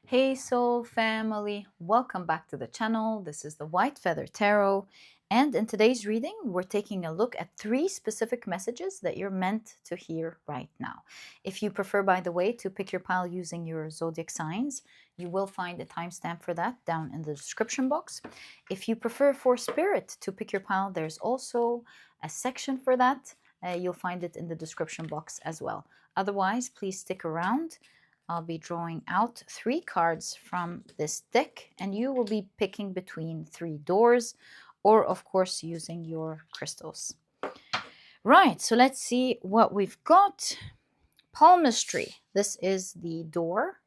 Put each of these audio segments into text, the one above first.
Hey Soul Family, welcome back to the channel. This is the White Feather Tarot, and in today's reading we're taking a look at 3 specific messages that you're meant to hear right now. If you prefer, by the way, to pick your pile using your zodiac signs, you will find a timestamp for that down in the description box. If you prefer for spirit to pick your pile, there's also a section for that. You'll find it in the description box as well. Otherwise, please stick around. I'll be drawing out 3 cards from this deck, and you will be picking between 3 doors, or of course using your crystals. Right, so let's see what we've got. Palmistry. This is the door.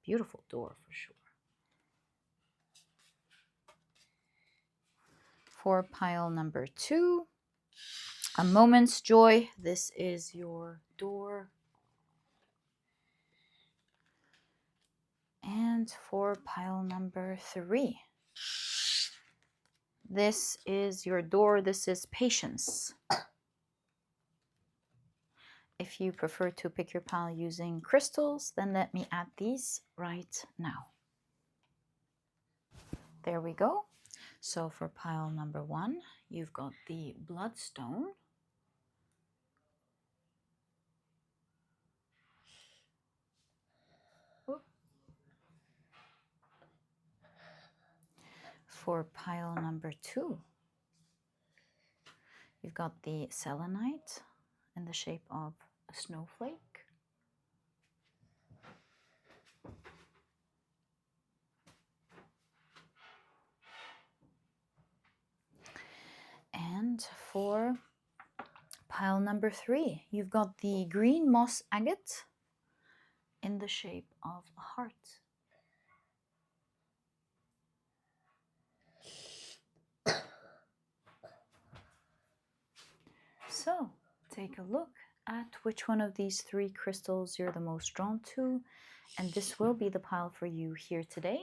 Beautiful door for sure. For pile number 2, a moment's joy. This is your door. And for pile number 3, this is your door. This is patience. If you prefer to pick your pile using crystals, then let me add these right now. There we go. So for pile number 1, you've got the Bloodstone. For pile number 2, you've got the Selenite in the shape of a snowflake. And for pile number 3, you've got the green moss agate in the shape of a heart. So take a look at which one of these 3 crystals you're the most drawn to, and this will be the pile for you here today.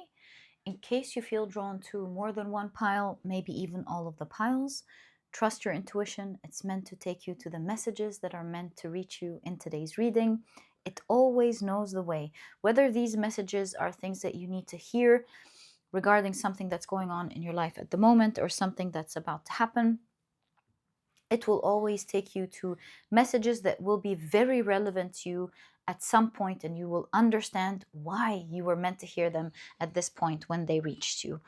In case you feel drawn to more than one pile, maybe even all of the piles, trust your intuition. It's meant to take you to the messages that are meant to reach you in today's reading. It always knows the way. Whether these messages are things that you need to hear regarding something that's going on in your life at the moment or something that's about to happen, it will always take you to messages that will be very relevant to you at some point, and you will understand why you were meant to hear them at this point when they reached you.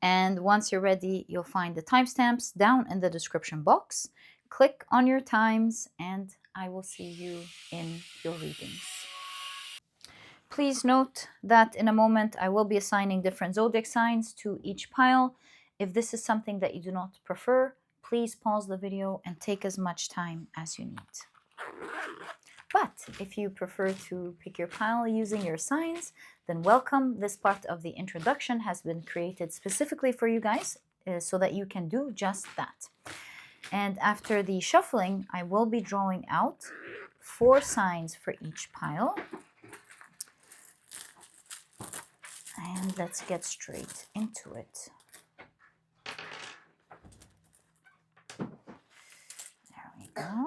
And once you're ready, you'll find the timestamps down in the description box. Click on your times, and I will see you in your readings. Please note that in a moment I will be assigning different zodiac signs to each pile. If this is something that you do not prefer, please pause the video and take as much time as you need. But if you prefer to pick your pile using your signs, then welcome. This part of the introduction has been created specifically for you guys so that you can do just that. And after the shuffling, I will be drawing out 4 signs for each pile. And let's get straight into it. There we go.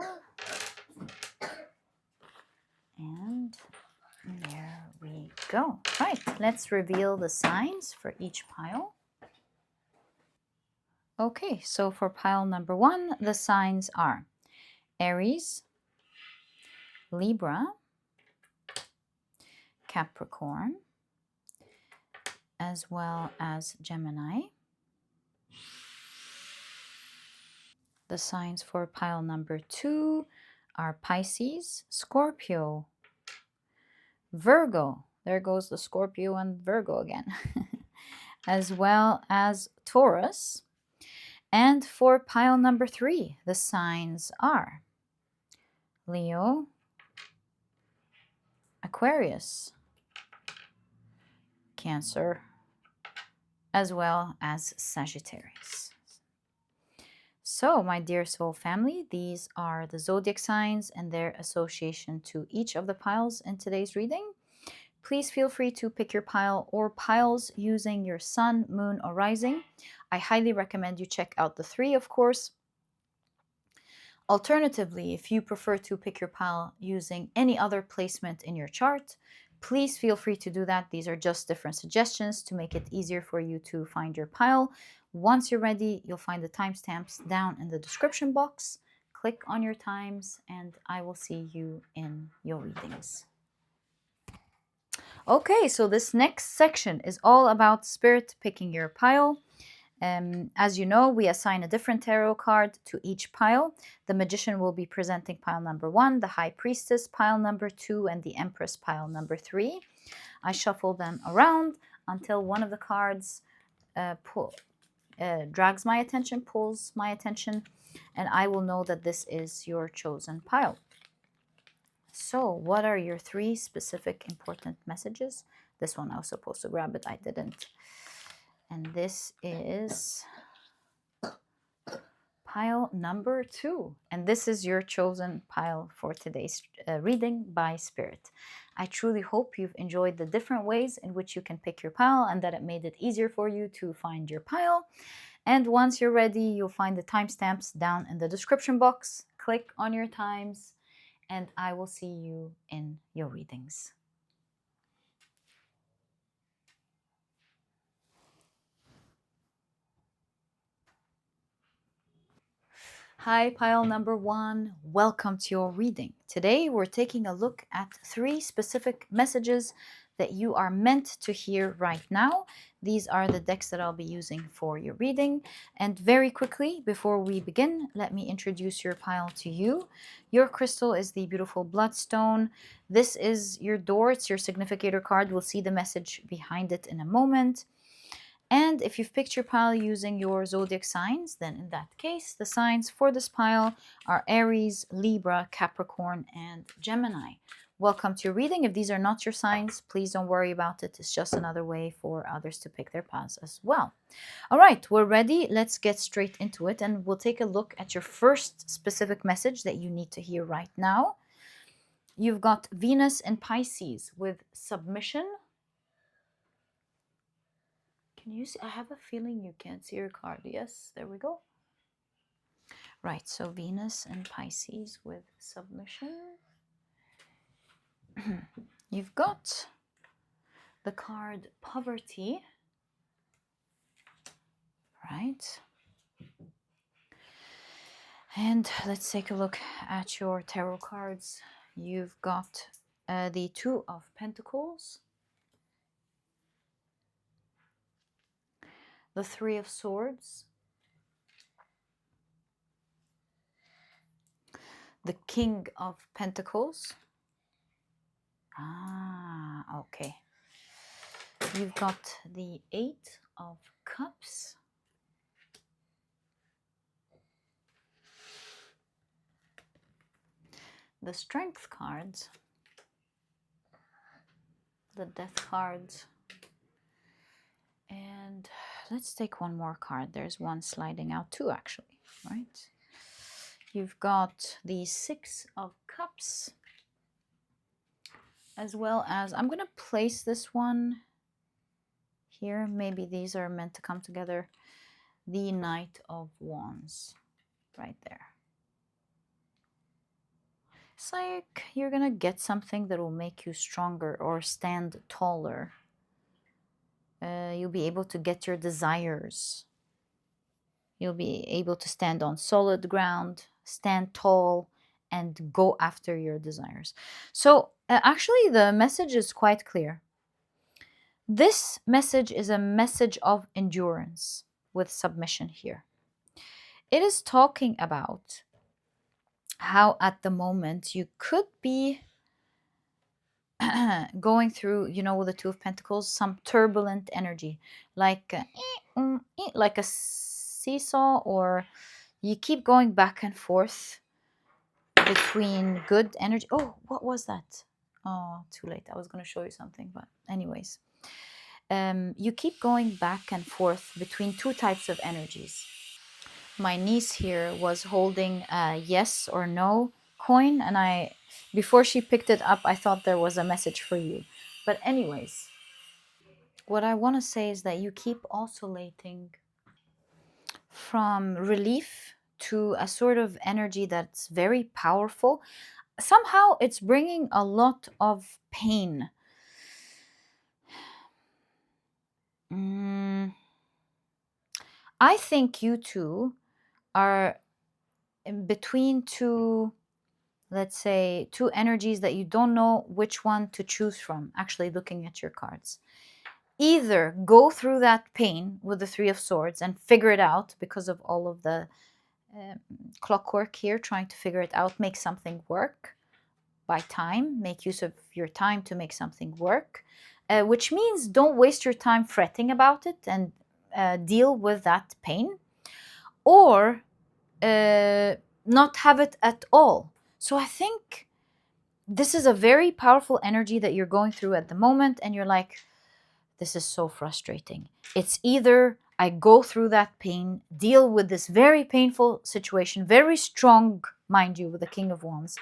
And there we go. Right, let's reveal the signs for each pile. Okay, so for pile number 1, the signs are Aries, Libra, Capricorn, as well as Gemini. The signs for pile number 2 are Pisces, Scorpio, Virgo. There goes the Scorpio and Virgo again. As well as Taurus. And for pile number 3, the signs are Leo, Aquarius, Cancer, as well as Sagittarius. So, my dear soul family, these are the zodiac signs and their association to each of the piles in today's reading. Please feel free to pick your pile or piles using your sun, moon, or rising. I highly recommend you check out the 3, of course. Alternatively, if you prefer to pick your pile using any other placement in your chart, please feel free to do that. These are just different suggestions to make it easier for you to find your pile. Once you're ready, you'll find the timestamps down in the description box. Click on your times, and I will see you in your readings. Okay, so this next section is all about spirit picking your pile. As you know, we assign a different tarot card to each pile. The Magician will be presenting pile number 1, the High Priestess pile number 2, and the Empress pile number 3. I shuffle them around until one of the cards drags my attention, pulls my attention, and I will know that this is your chosen pile. So, what are your 3 specific important messages? This one I was supposed to grab it, I didn't. And this is pile number 2. And this is your chosen pile for today's reading by Spirit. I truly hope you've enjoyed the different ways in which you can pick your pile and that it made it easier for you to find your pile. And once you're ready, you'll find the timestamps down in the description box. Click on your times, and I will see you in your readings. Hi, pile number 1. Welcome to your reading. Today, we're taking a look at 3 specific messages that you are meant to hear right now. These are the decks that I'll be using for your reading. And very quickly, before we begin, let me introduce your pile to you. Your crystal is the beautiful Bloodstone. This is your door. It's your significator card. We'll see the message behind it in a moment. And if you've picked your pile using your zodiac signs, then in that case, the signs for this pile are Aries, Libra, Capricorn, and Gemini. Welcome to your reading. If these are not your signs, please don't worry about it. It's just another way for others to pick their piles as well. All right, we're ready. Let's get straight into it, and we'll take a look at your first specific message that you need to hear right now. You've got Venus and Pisces with submission. Can you see? I have a feeling you can't see your card. Yes, there we go. Right, so Venus and Pisces with submission. You've got the card Poverty. Right. And let's take a look at your tarot cards. You've got the Two of Pentacles, the Three of Swords, the King of Pentacles. Okay. You've got the Eight of Cups, the Strength cards, the Death cards, and let's take one more card. There's one sliding out, 2 actually, right? You've got the Six of Cups, as well as, I'm going to place this one here. Maybe these are meant to come together. The Knight of Wands, right there. It's like you're going to get something that will make you stronger or stand taller. You'll be able to get your desires. You'll be able to stand on solid ground, stand tall, and go after your desires. So actually, the message is quite clear. This message is a message of endurance with submission here. It is talking about how at the moment you could be going through, with the Two of Pentacles, some turbulent energy, like a seesaw, or you keep going back and forth between good energy. Oh, what was that? Oh, too late. I was going to show you something, but anyways, you keep going back and forth between 2 types of energies. My niece here was holding a yes or no coin, and before she picked it up, I thought there was a message for you. But anyways, what I want to say is that you keep oscillating from relief to a sort of energy that's very powerful. Somehow it's bringing a lot of pain. I think you two are in between two, let's say, two energies that you don't know which one to choose from, actually looking at your cards. Either go through that pain with the Three of Swords and figure it out because of all of the um, clockwork here, trying to figure it out, make something work by time, make use of your time to make something work, which means don't waste your time fretting about it and deal with that pain, or not have it at all. So I think this is a very powerful energy that you're going through at the moment, and you're like, this is so frustrating. It's either I go through that pain, deal with this very painful situation, very strong, mind you, with the King of Wands,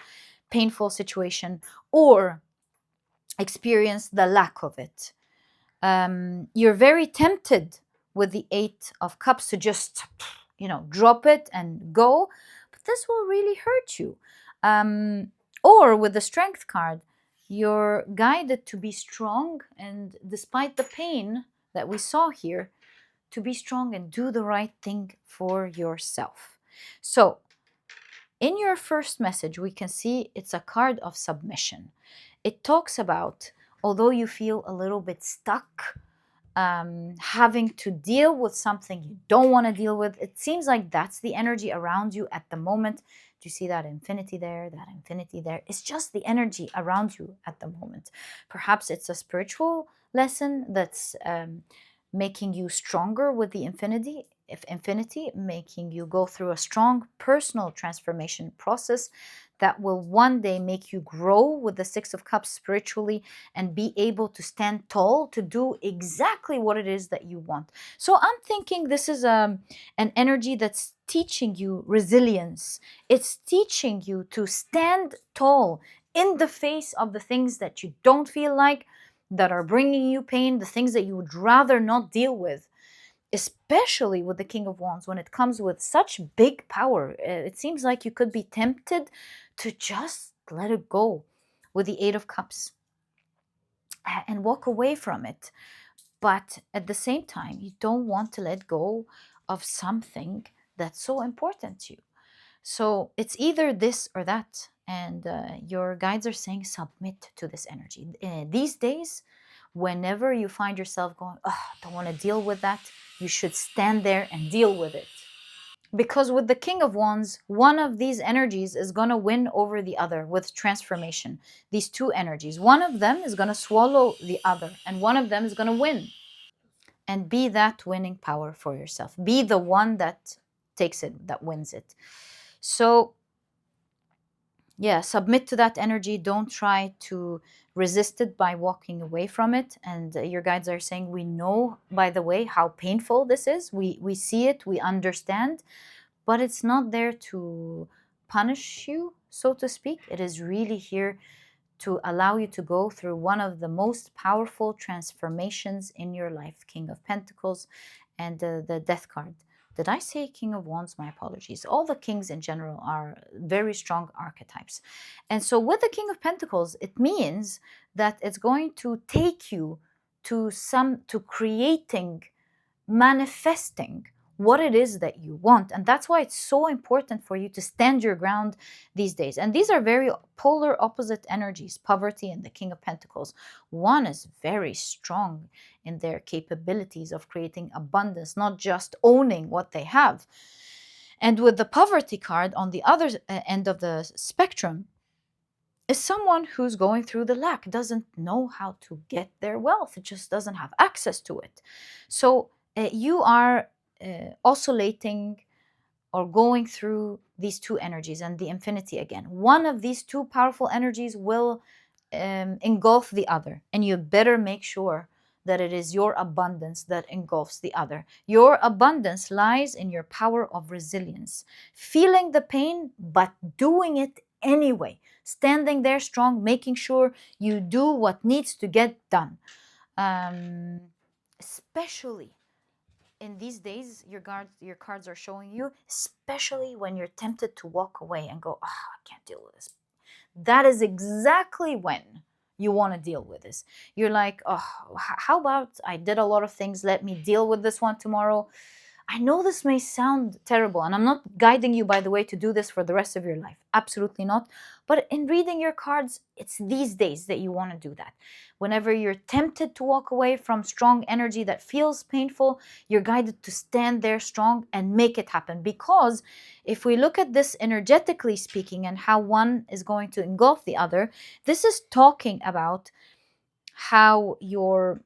painful situation, or experience the lack of it. You're very tempted with the Eight of Cups to just, drop it and go, but this will really hurt you. Or with the Strength card, you're guided to be strong, and despite the pain that we saw here, to be strong and do the right thing for yourself. So, in your first message, we can see it's a card of submission. It talks about, although you feel a little bit stuck, having to deal with something you don't want to deal with, it seems like that's the energy around you at the moment. Do you see that infinity there, that infinity there? It's just the energy around you at the moment. Perhaps it's a spiritual lesson that's making you stronger with the infinity, if infinity, making you go through a strong personal transformation process that will one day make you grow with the Six of Cups spiritually and be able to stand tall to do exactly what it is that you want. So I'm thinking this is an energy that's teaching you resilience. It's teaching you to stand tall in the face of the things that you don't feel like, that are bringing you pain, the things that you would rather not deal with, especially with the King of Wands, when it comes with such big power. It seems like you could be tempted to just let it go with the Eight of Cups and walk away from it. But at the same time, you don't want to let go of something that's so important to you. So it's either this or that. And your guides are saying submit to this energy. These days, whenever you find yourself going, oh, I don't want to deal with that, you should stand there and deal with it. Because with the King of Wands, one of these energies is going to win over the other with transformation. These two energies, one of them is going to swallow the other, and one of them is going to win. And be that winning power for yourself. Be the one that takes it, that wins it. So, yeah, submit to that energy. Don't try to resist it by walking away from it. And your guides are saying, we know, by the way, how painful this is. We see it, we understand, but it's not there to punish you, so to speak. It is really here to allow you to go through one of the most powerful transformations in your life. King of Pentacles and the Death card. Did I say King of Wands? My apologies. All the kings in general are very strong archetypes. And so with the King of Pentacles, it means that it's going to take you to creating, manifesting what it is that you want. And that's why it's so important for you to stand your ground these days. And these are very polar opposite energies, poverty and the King of Pentacles. One is very strong in their capabilities of creating abundance, not just owning what they have. And with the poverty card on the other end of the spectrum is someone who's going through the lack, doesn't know how to get their wealth, it just doesn't have access to it. So you are oscillating or going through these two energies and the infinity again. One of these two powerful energies will engulf the other, and you better make sure that it is your abundance that engulfs the other. Your abundance lies in your power of resilience, feeling the pain, but doing it anyway, standing there strong, making sure you do what needs to get done. Especially in these days, your cards are showing you, especially when you're tempted to walk away and go, oh, I can't deal with this. That is exactly when you want to deal with this. You're like, oh, how about I did a lot of things, let me deal with this one tomorrow. I know this may sound terrible, and I'm not guiding you, by the way, to do this for the rest of your life. Absolutely not. But in reading your cards, it's these days that you want to do that. Whenever you're tempted to walk away from strong energy that feels painful, you're guided to stand there strong and make it happen. Because if we look at this energetically speaking and how one is going to engulf the other, this is talking about how your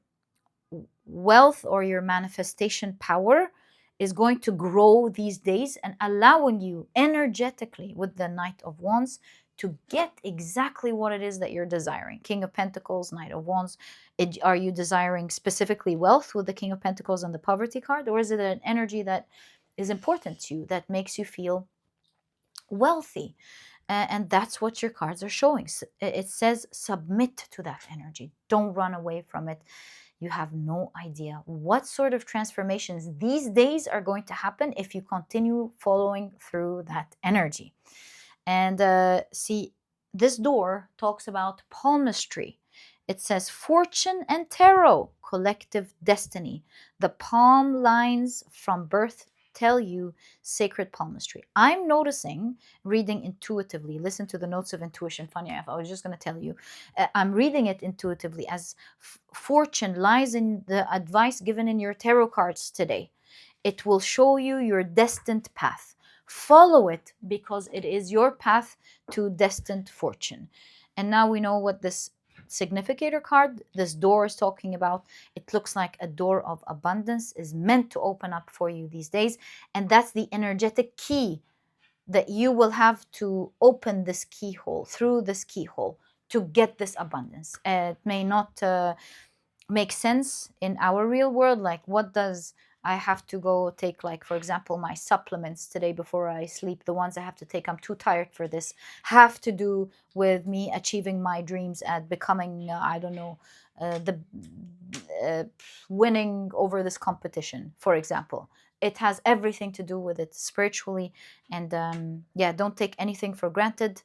wealth or your manifestation power is going to grow these days and allowing you energetically with the Knight of Wands to get exactly what it is that you're desiring. King of Pentacles, Knight of Wands. Are you desiring specifically wealth with the King of Pentacles and the poverty card? Or is it an energy that is important to you, that makes you feel wealthy? And that's what your cards are showing. It says submit to that energy. Don't run away from it. You have no idea what sort of transformations these days are going to happen if you continue following through that energy. And see, this door talks about palmistry. It says fortune and tarot, collective destiny. The palm lines from birth tell you sacred palmistry. I'm noticing, reading intuitively, listen to the notes of intuition. Funny enough, I was just going to tell you, I'm reading it intuitively as fortune lies in the advice given in your tarot cards today. It will show you your destined path. Follow it because it is your path to destined fortune. And now we know what this significator card, this door, is talking about. It looks like a door of abundance is meant to open up for you these days. And that's the energetic key that you will have to open this keyhole, through this keyhole, to get this abundance. It may not make sense in our real world. Like, what does I have to go take, like, for example, my supplements today before I sleep, the ones I have to take, I'm too tired for this, have to do with me achieving my dreams and becoming, I don't know, the winning over this competition, for example. It has everything to do with it spiritually. And yeah, don't take anything for granted.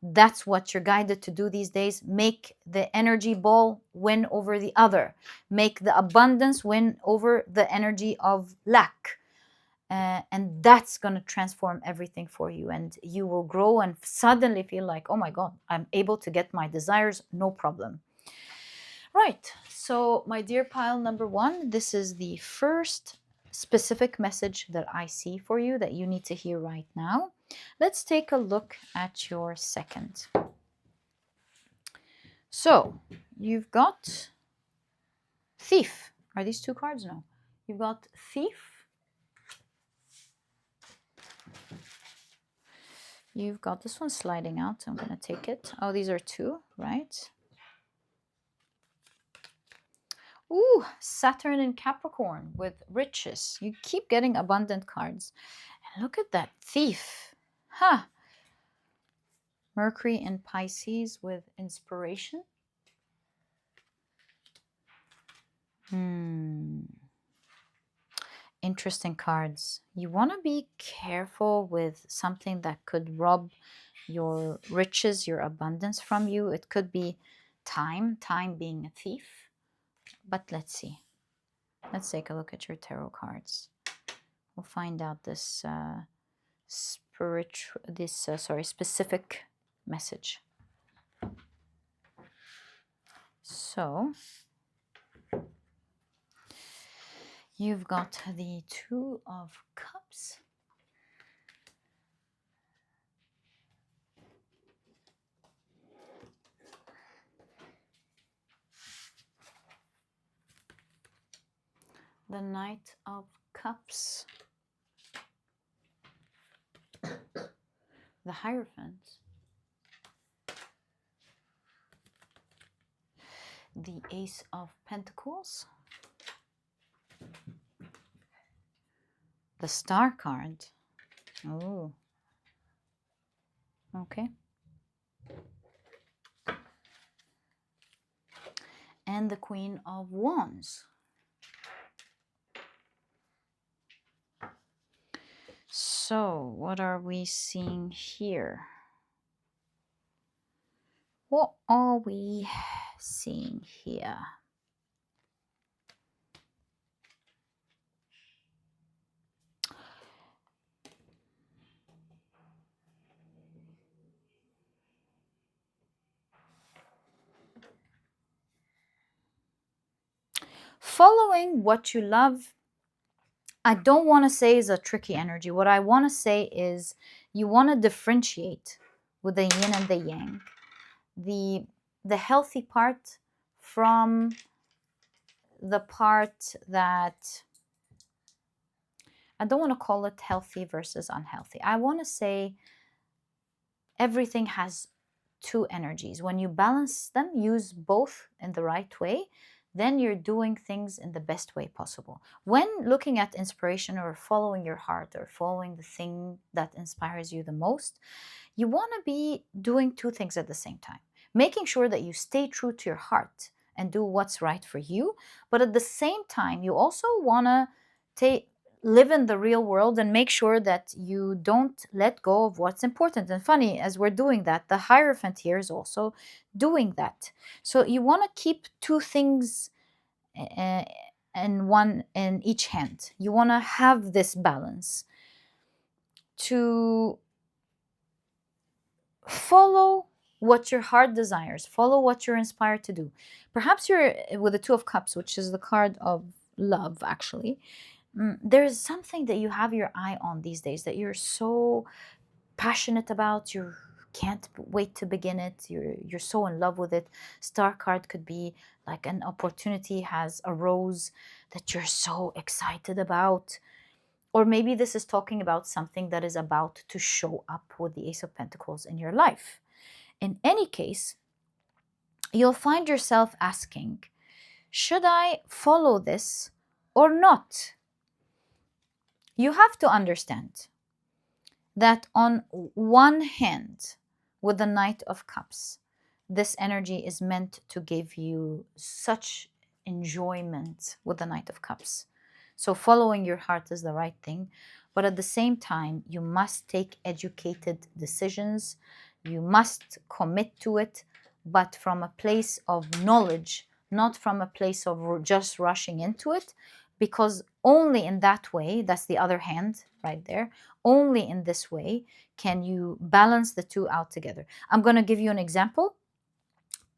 That's what you're guided to do these days. Make the energy ball win over the other. Make the abundance win over the energy of lack. And that's going to transform everything for you. And you will grow and suddenly feel like, oh my God, I'm able to get my desires, no problem. Right. So, my dear pile number one, this is the first specific message that I see for you that you need to hear right now. Let's take a look at your second. So, you've got Thief. Are these two cards? No. You've got Thief. You've got this one sliding out. I'm going to take it. Oh, these are two, right? Ooh, Saturn in Capricorn with riches. You keep getting abundant cards. And look at that Thief. Huh. Mercury in Pisces with inspiration. Interesting cards. You want to be careful with something that could rob your riches, your abundance from you. It could be time being a thief. But let's see. Let's take a look at your tarot cards. We'll find out this specific message. So, you've got the Two of Cups. The Knight of Cups. The Hierophant. The Ace of Pentacles. The Star card. Oh. Okay. And the Queen of Wands. So, what are we seeing here? What are we seeing here? Following what you love, I don't want to say is a tricky energy. What I want to say is you want to differentiate with the yin and the yang, the healthy part from the part that I don't want to call it healthy versus unhealthy. I want to say everything has two energies. When you balance them, use both in the right way, then you're doing things in the best way possible. When looking at inspiration or following your heart or following the thing that inspires you the most, you want to be doing two things at the same time. Making sure that you stay true to your heart and do what's right for you, but at the same time, you also want to live in the real world and make sure that you don't let go of what's important. And funny, as we're doing that, the Hierophant here is also doing that. So you want to keep two things in one in each hand. You want to have this balance to follow what your heart desires, follow what you're inspired to do. Perhaps you're with the Two of Cups, which is the card of love, actually. There's something that you have your eye on these days that you're so passionate about. You can't wait to begin it. You're so in love with it. Star card could be like an opportunity has arose that you're so excited about. Or maybe this is talking about something that is about to show up with the Ace of Pentacles in your life. In any case, you'll find yourself asking, should I follow this or not? You have to understand that on one hand, with the Knight of Cups, this energy is meant to give you such enjoyment with the Knight of Cups. So following your heart is the right thing, but at the same time, you must take educated decisions. You must commit to it, but from a place of knowledge, not from a place of just rushing into it, because only in that way, that's the other hand right there, only in this way can you balance the two out together. I'm going to give you an example.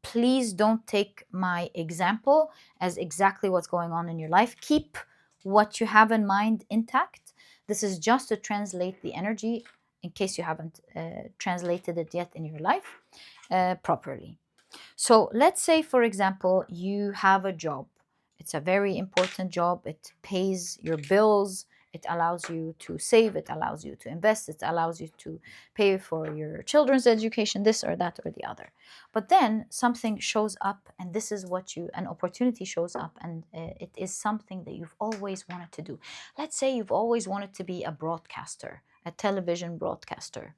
Please don't take my example as exactly what's going on in your life. Keep what you have in mind intact. This is just to translate the energy in case you haven't translated it yet in your life properly. So let's say, for example, you have a job. It's a very important job. It pays your bills. It allows you to save. It allows you to invest. It allows you to pay for your children's education, this or that or the other. But then something shows up, and this is what an opportunity shows up, and it is something that you've always wanted to do. Let's say you've always wanted to be a broadcaster, a television broadcaster.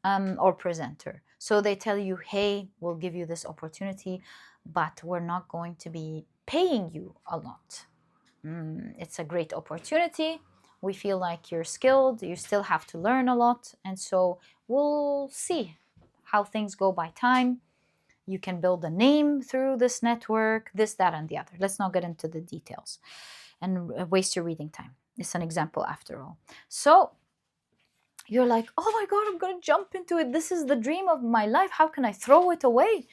Or presenter. So they tell you, hey, we'll give you this opportunity, but we're not going to be paying you a lot. It's a great opportunity. We feel like you're skilled. You still have to learn a lot. And so we'll see how things go by time. You can build a name through this network, this, that, and the other. Let's not get into the details and waste your reading time. It's an example after all. So you're like, oh my God, I'm going to jump into it. This is the dream of my life. How can I throw it away?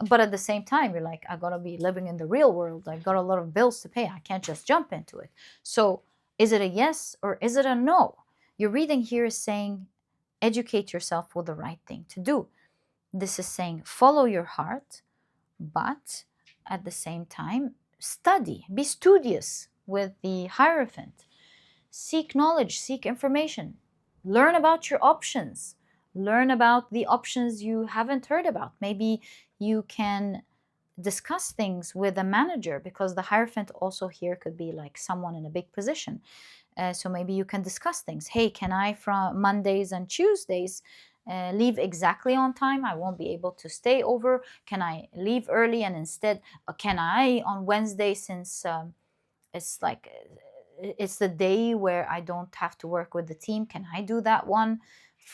But at the same time, you're like, I got to be living in the real world. I got a lot of bills to pay. I can't just jump into it. So is it a yes or is it a no? Your reading here is saying, educate yourself with the right thing to do. This is saying, follow your heart, but at the same time, study, be studious with the Hierophant. Seek knowledge, seek information. Learn about your options. Learn about the options you haven't heard about. Maybe you can discuss things with a manager, because the Hierophant also here could be like someone in a big position. So maybe you can discuss things. Hey, can I from Mondays and Tuesdays leave exactly on time? I won't be able to stay over. Can I leave early and instead, can I on Wednesday, since it's like it's the day where I don't have to work with the team, can I do that one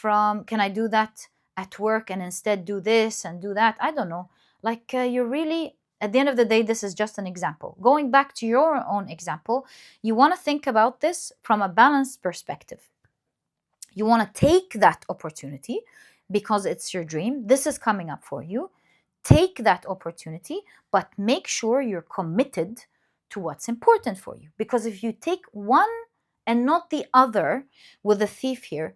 can I do that at work and instead do this and do that? I don't know. Like you're really, at the end of the day, this is just an example. Going back to your own example, you want to think about this from a balanced perspective. You want to take that opportunity because it's your dream. This is coming up for you. Take that opportunity, but make sure you're committed to what's important for you. Because if you take one and not the other, with the thief here,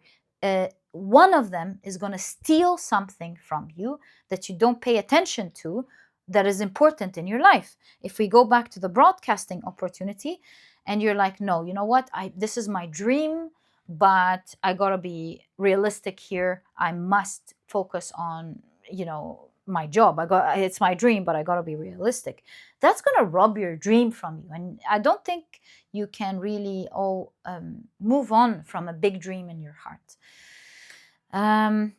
one of them is going to steal something from you that you don't pay attention to, that is important in your life. If we go back to the broadcasting opportunity, and you're like, no, you know what, this is my dream, but I gotta be realistic here. I must focus on, my job. It's my dream, but I gotta be realistic. That's gonna rob your dream from you, and I don't think you can really move on from a big dream in your heart.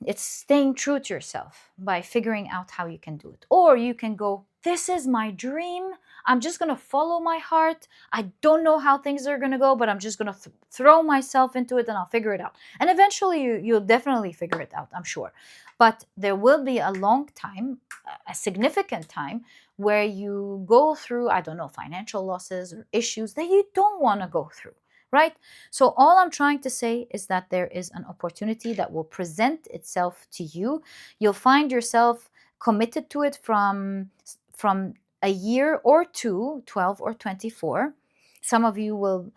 It's staying true to yourself by figuring out how you can do it. Or you can go, this is my dream. I'm just going to follow my heart. I don't know how things are going to go, but I'm just going to throw myself into it and I'll figure it out. And eventually you'll definitely figure it out, I'm sure. But there will be a long time, a significant time, where you go through, I don't know, financial losses or issues that you don't want to go through. Right? So all I'm trying to say is that there is an opportunity that will present itself to you. You'll find yourself committed to it from a year or two, 12 or 24. Some of you will,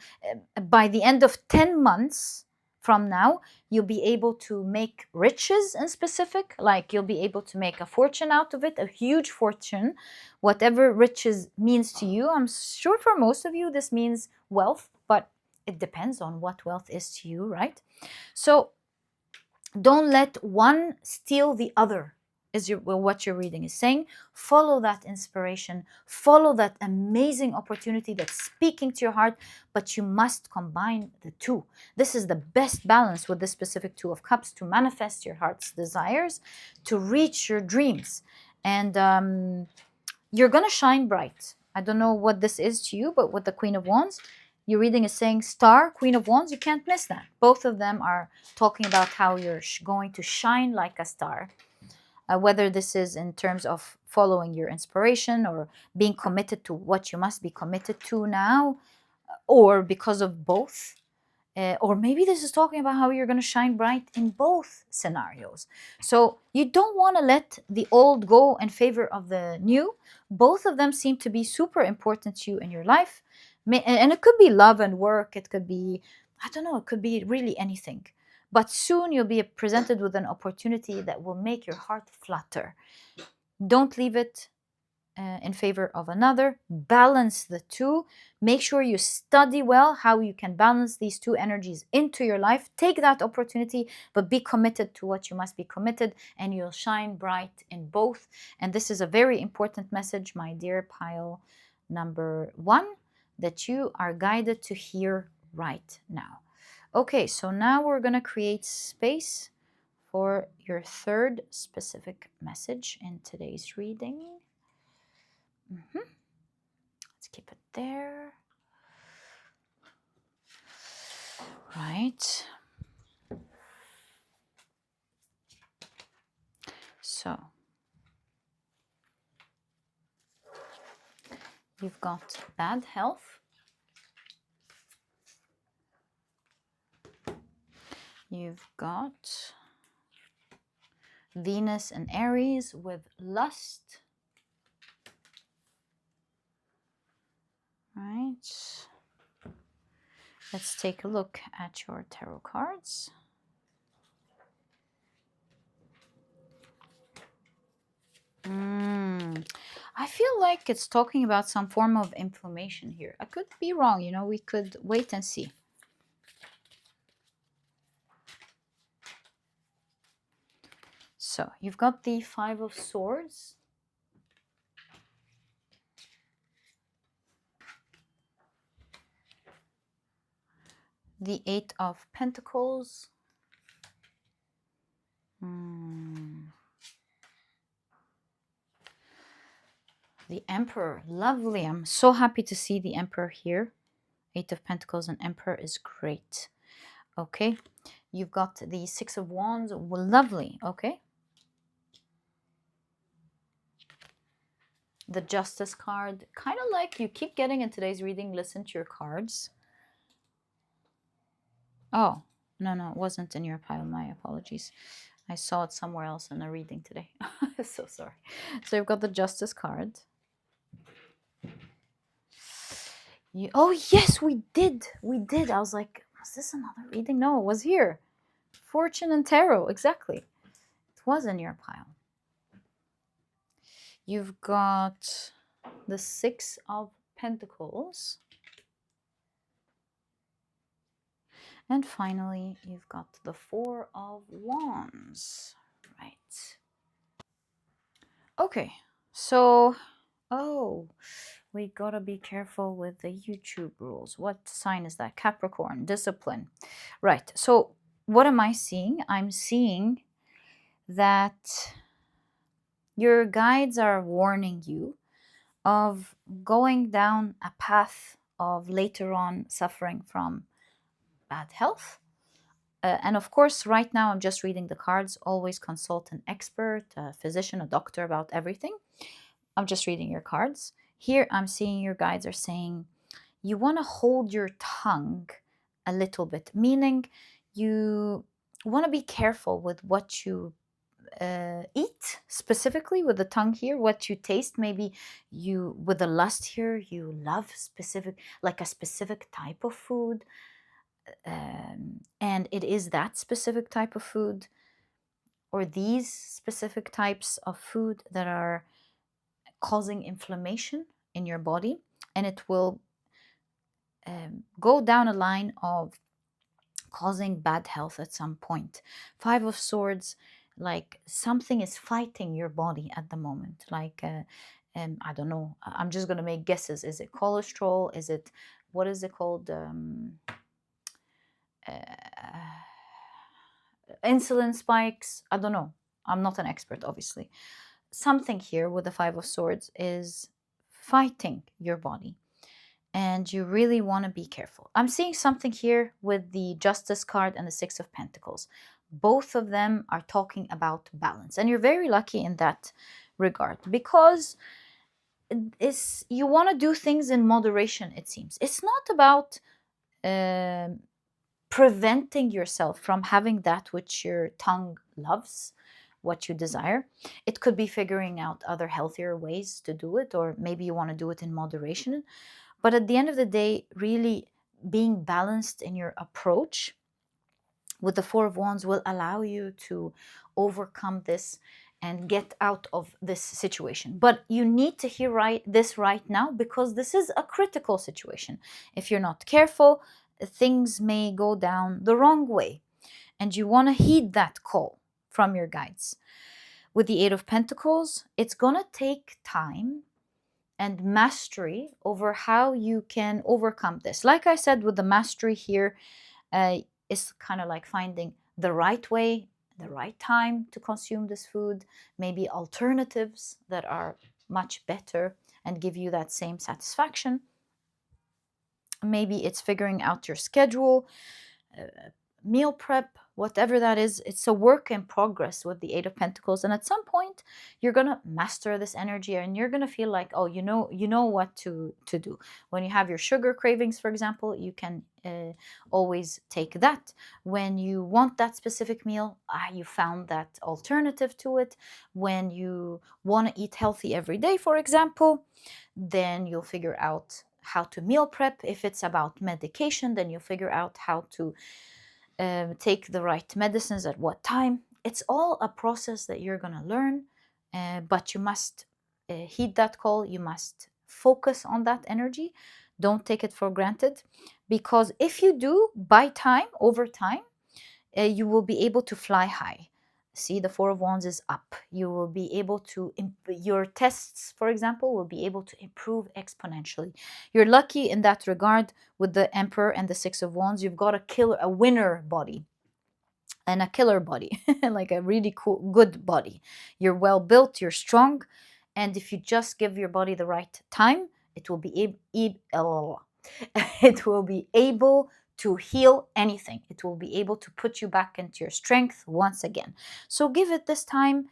by the end of 10 months from now, you'll be able to make riches in specific, like you'll be able to make a fortune out of it, a huge fortune, whatever riches means to you. I'm sure for most of you this means wealth, but it depends on what wealth is to you, right? So don't let one steal the other, is what your reading is saying. Follow that inspiration. Follow that amazing opportunity that's speaking to your heart, but you must combine the two. This is the best balance with this specific Two of Cups to manifest your heart's desires, to reach your dreams. And you're going to shine bright. I don't know what this is to you, but with the Queen of Wands, your reading is saying Star, Queen of Wands. You can't miss that. Both of them are talking about how you're going to shine like a star. Whether this is in terms of following your inspiration or being committed to what you must be committed to now, or because of both. Or maybe this is talking about how you're going to shine bright in both scenarios. So you don't want to let the old go in favor of the new. Both of them seem to be super important to you in your life. And it could be love and work. It could be, I don't know, it could be really anything. But soon you'll be presented with an opportunity that will make your heart flutter. Don't leave it in favor of another. Balance the two. Make sure you study well how you can balance these two energies into your life. Take that opportunity, but be committed to what you must be committed, and you'll shine bright in both. And this is a very important message, my dear pile number 1, that you are guided to hear right now. Okay, so now we're going to create space for your third specific message in today's reading. Let's keep it there. Right. So you've got bad health. You've got Venus and Aries with lust. Right. Let's take a look at your tarot cards. I feel like it's talking about some form of inflammation here. I could be wrong, we could wait and see. So you've got the Five of Swords. The Eight of Pentacles. The Emperor. Lovely. I'm so happy to see the Emperor here. Eight of Pentacles and Emperor is great. Okay. You've got the Six of Wands. Well, lovely. Okay. The Justice card. Kind of like you keep getting in today's reading. Listen to your cards. Oh, no, it wasn't in your pile. My apologies. I saw it somewhere else in a reading today. So sorry. So you've got the Justice card. Oh, yes, we did. We did. I was like, was this another reading? No, it was here. Fortune and Tarot. Exactly. It was in your pile. You've got the Six of Pentacles. And finally, you've got the Four of Wands. Right. Okay. So, oh, we gotta be careful with the YouTube rules. What sign is that? Capricorn, discipline. Right. So, what am I seeing? I'm seeing that your guides are warning you of going down a path of later on suffering from bad health. And of course, right now I'm just reading the cards. Always consult an expert, a physician, a doctor about everything. I'm just reading your cards. Here I'm seeing your guides are saying you want to hold your tongue a little bit, meaning you want to be careful with what you eat, specifically with the tongue here, what you taste. Maybe you, with the lust here, you love specific, like a specific type of food, and it is that specific type of food or these specific types of food that are causing inflammation in your body, and it will go down a line of causing bad health at some point. Five of Swords, like something is fighting your body at the moment. Like, I don't know. I'm just going to make guesses. Is it cholesterol? Is it, what is it called? Insulin spikes? I don't know. I'm not an expert, obviously. Something here with the Five of Swords is fighting your body, and you really want to be careful. I'm seeing something here with the Justice card and the Six of Pentacles. Both of them are talking about balance, and you're very lucky in that regard because you want to do things in moderation. It seems it's not about preventing yourself from having that which your tongue loves, what you desire. It could be figuring out other healthier ways to do it, or maybe you want to do it in moderation. But at the end of the day, really being balanced in your approach with the Four of Wands will allow you to overcome this and get out of this situation. But you need to hear this right now because this is a critical situation. If you're not careful, things may go down the wrong way. And you want to heed that call from your guides. With the Eight of Pentacles, it's going to take time and mastery over how you can overcome this. Like I said, with the mastery here, it's kind of like finding the right way, the right time to consume this food, maybe alternatives that are much better and give you that same satisfaction. Maybe it's figuring out your schedule, meal prep, whatever that is. It's a work in progress with the Eight of Pentacles, and at some point you're gonna master this energy and you're gonna feel like, oh, you know what to do. When you have your sugar cravings, for example, you can always take that. When you want that specific meal, you found that alternative to it. When you want to eat healthy every day, for example, then you'll figure out how to meal prep. If it's about medication, then you'll figure out how to take the right medicines at what time. It's all a process that you're going to learn, but you must heed that call. You must focus on that energy. Don't take it for granted, because if you do, by time, over time, you will be able to fly high. See, the Four of Wands is up. You will be able to, your tests, for example, will be able to improve exponentially. You're lucky in that regard with the Emperor and the Six of Wands. You've got a winner body and a killer body, like a really cool, good body. You're well built, you're strong, and if you just give your body the right time, it will be it will be able to heal anything. It will be able to put you back into your strength once again. So give it this time,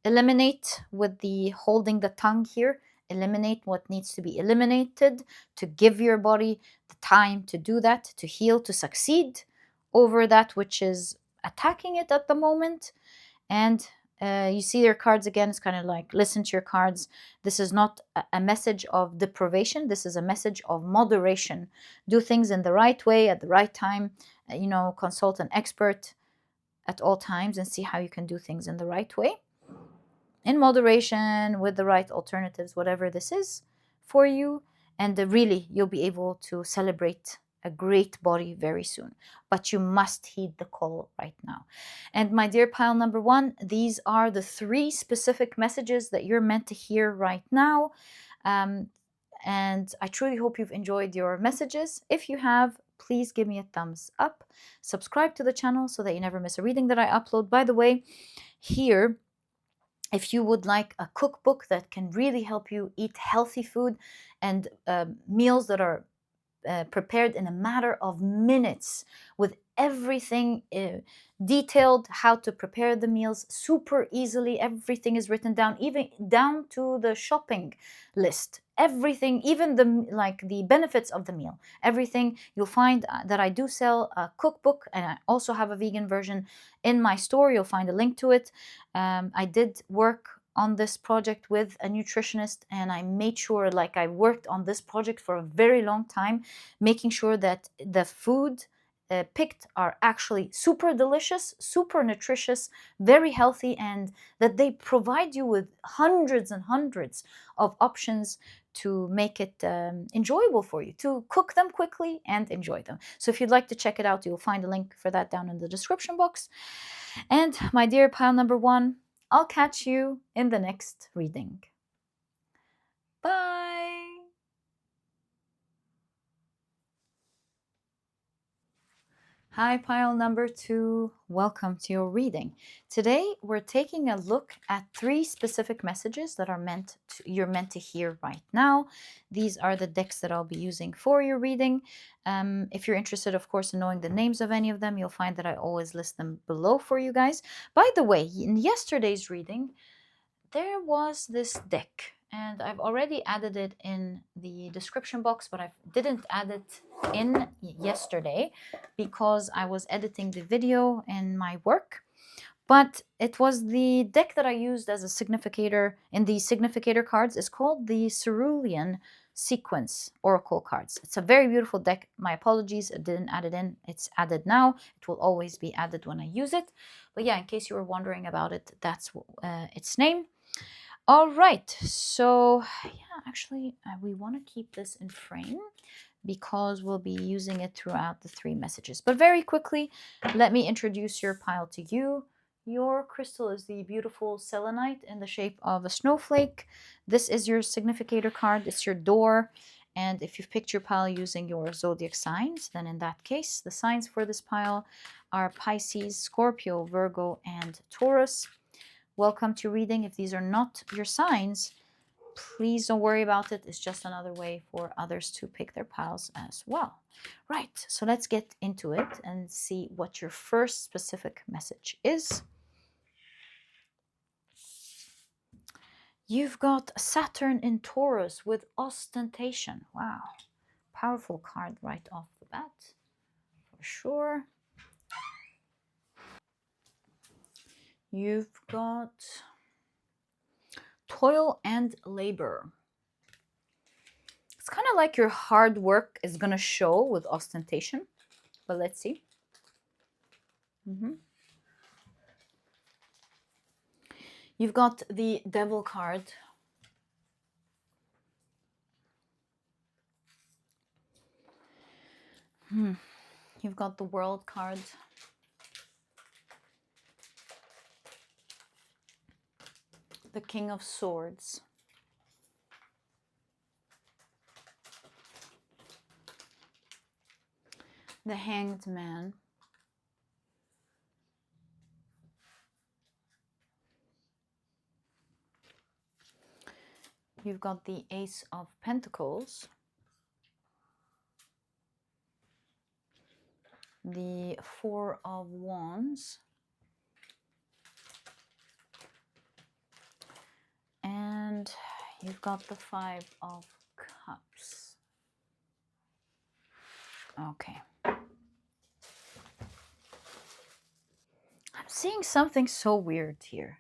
eliminate with the holding the tongue here, eliminate what needs to be eliminated to give your body the time to do that, to heal, to succeed over that which is attacking it at the moment, and You see your cards again. It's kind of like, listen to your cards. This is not a message of deprivation. This is a message of moderation. Do things in the right way at the right time. Consult an expert at all times and see how you can do things in the right way, in moderation, with the right alternatives, whatever this is for you. And really, you'll be able to celebrate a great body very soon. But you must heed the call right now. And my dear pile number one, these are the 3 specific messages that you're meant to hear right now. And I truly hope you've enjoyed your messages. If you have, please give me a thumbs up. Subscribe to the channel so that you never miss a reading that I upload. By the way, here, if you would like a cookbook that can really help you eat healthy food and meals that are prepared in a matter of minutes, with everything detailed, how to prepare the meals super easily. Everything is written down, even down to the shopping list. Everything, even the benefits of the meal. Everything you'll find that I do sell a cookbook, and I also have a vegan version in my store. You'll find a link to it. I did work on this project with a nutritionist, and I made sure, like, I worked on this project for a very long time, making sure that the food picked are actually super delicious, super nutritious, very healthy, and that they provide you with hundreds and hundreds of options to make it enjoyable for you, to cook them quickly and enjoy them. So if you'd like to check it out, you'll find a link for that down in the description box. And my dear pile number one, I'll catch you in the next reading. Bye! Hi, pile number two. Welcome to your reading. Today, we're taking a look at 3 specific messages that you're meant to hear right now. These are the decks that I'll be using for your reading. If you're interested, of course, in knowing the names of any of them, you'll find that I always list them below for you guys. By the way, in yesterday's reading, there was this deck, and I've already added it in the description box, but I didn't add it in yesterday because I was editing the video in my work. But it was the deck that I used as a significator in the significator cards. It's called the Cerulean Sequence Oracle cards. It's a very beautiful deck. My apologies, I didn't add it in. It's added now. It will always be added when I use it. But yeah, in case you were wondering about it, that's its name. All right, so yeah, actually, we want to keep this in frame because we'll be using it throughout the 3 messages. But very quickly, let me introduce your pile to you. Your crystal is the beautiful selenite in the shape of a snowflake. This is your significator card. It's your door. And if you've picked your pile using your zodiac signs, then in that case, the signs for this pile are Pisces, Scorpio, Virgo, and Taurus. Welcome to reading. If these are not your signs, please don't worry about it. It's just another way for others to pick their piles as well. Right, so let's get into it and see what your first specific message is. You've got Saturn in Taurus with ostentation. Wow, powerful card right off the bat, for sure. You've got toil and labor. It's kind of like your hard work is going to show with ostentation, but let's see. You've got the Devil card. You've got the World card. The King of Swords. The Hanged Man. You've got the Ace of Pentacles. The Four of Wands. And you've got the Five of Cups. Okay. I'm seeing something so weird here.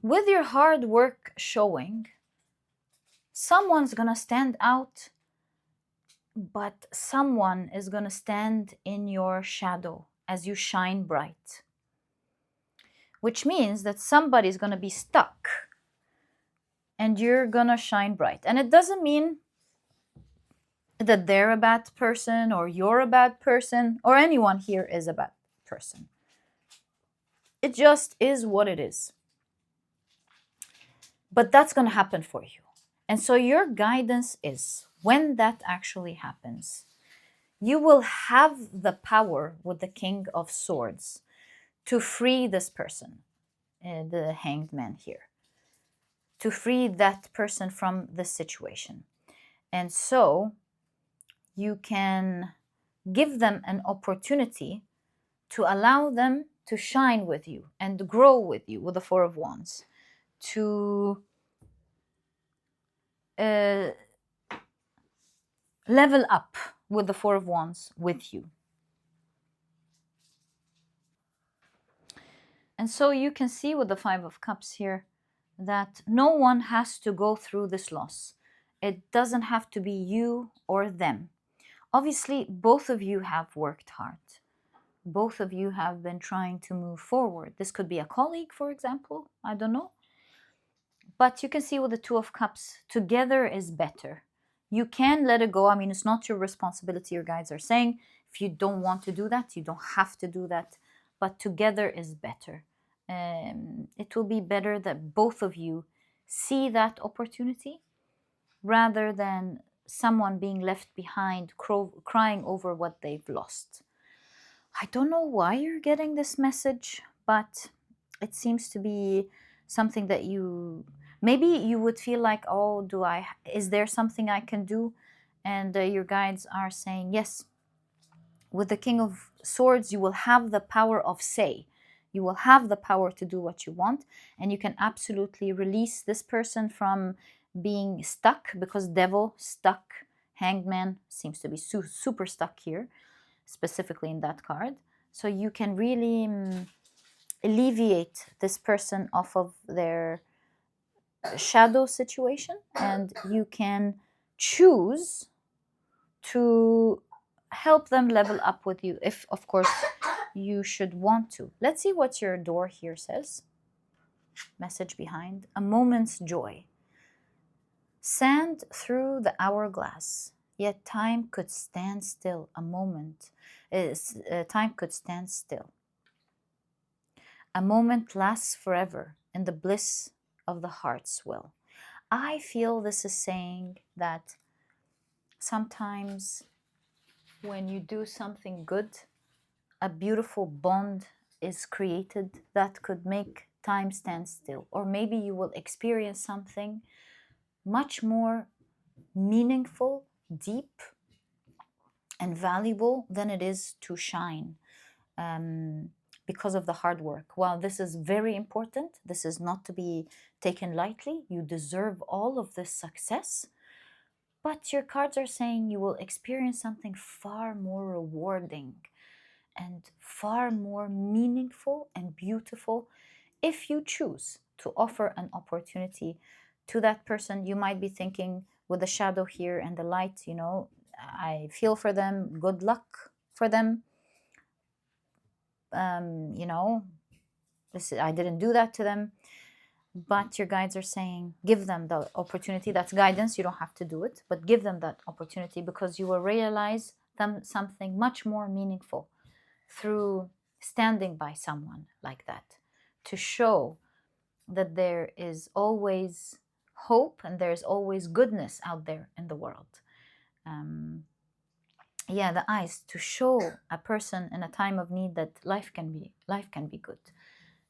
with your hard work showing, someone's gonna stand out, but someone is gonna stand in your shadow as you shine bright. Which means that somebody's gonna be stuck and you're gonna shine bright. And it doesn't mean that they're a bad person or you're a bad person or anyone here is a bad person. It just is what it is. But that's going to happen for you. And so your guidance is, when that actually happens, you will have the power with the King of Swords to free this person, the Hanged Man here, to free that person from the situation. And so you can give them an opportunity to allow them to shine with you and grow with you with the Four of Wands, to level up with the Four of Wands with you. And so you can see with the Five of Cups here that no one has to go through this loss. It doesn't have to be you or them. Obviously, both of you have worked hard. Both of you have been trying to move forward. This could be a colleague, for example. I don't know. But you can see with the Two of Cups, together is better. You can let it go. I mean, it's not your responsibility, your guides are saying. If you don't want to do that, you don't have to do that. But together is better. It will be better that both of you see that opportunity rather than someone being left behind crying over what they've lost. I don't know why you're getting this message, but it seems to be something that maybe you would feel like, oh, is there something I can do? And your guides are saying, yes, with the King of Swords, you will have the power of say. You will have the power to do what you want, and you can absolutely release this person from being stuck, because Devil, stuck, Hanged Man seems to be super stuck here, specifically in that card. So you can really alleviate this person off of their shadow situation, and you can choose to help them level up with you if, of course, you should want to. Let's see what your door here says. Message behind: a moment's joy. Sand through the hourglass, yet time could stand still. A moment time could stand still. A moment lasts forever in the bliss of the heart's will. I feel this is saying that sometimes when you do something good, a beautiful bond is created that could make time stand still. Or maybe you will experience something much more meaningful, deep, and valuable than it is to shine. Because of the hard work. While this is very important, this is not to be taken lightly. You deserve all of this success. But your cards are saying you will experience something far more rewarding and far more meaningful and beautiful if you choose to offer an opportunity to that person. You might be thinking, with the shadow here and the light, I feel for them, good luck for them. I didn't do that to them. But your guides are saying, give them the opportunity. That's guidance. You don't have to do it, but give them that opportunity, because you will realize something much more meaningful through standing by someone like that, to show that there is always hope and there's always goodness out there in the world. The eyes, to show a person in a time of need that life can be good,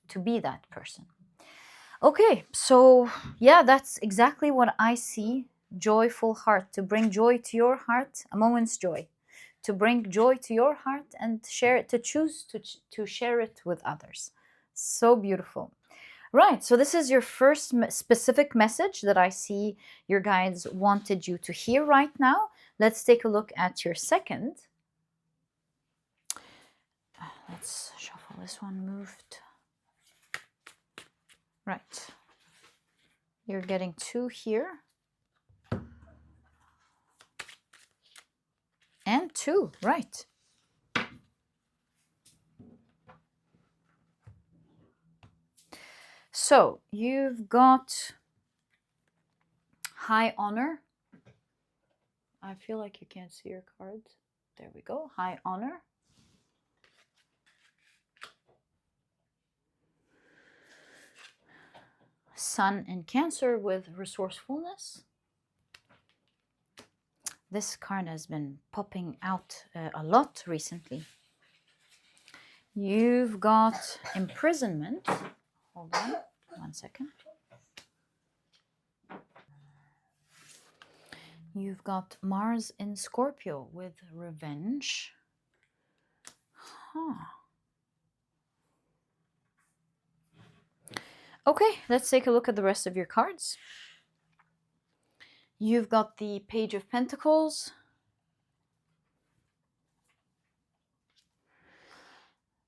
to be that person. Okay, so that's exactly what I see. Joyful heart, to bring joy to your heart, a moment's joy, to bring joy to your heart and share it, to choose to share it with others. So beautiful. Right, so this is your first specific message that I see your guides wanted you to hear right now. Let's take a look at your second. Let's shuffle this one, moved. Right, You're getting 2 here. And 2, right. So you've got high honor. I feel like you can't see your cards. There we go. High honor. Sun in Cancer with resourcefulness. This card has been popping out a lot recently. You've got imprisonment. Hold on 1 second. You've got Mars in Scorpio with revenge. Huh. Okay, let's take a look at the rest of your cards. You've got the Page of Pentacles,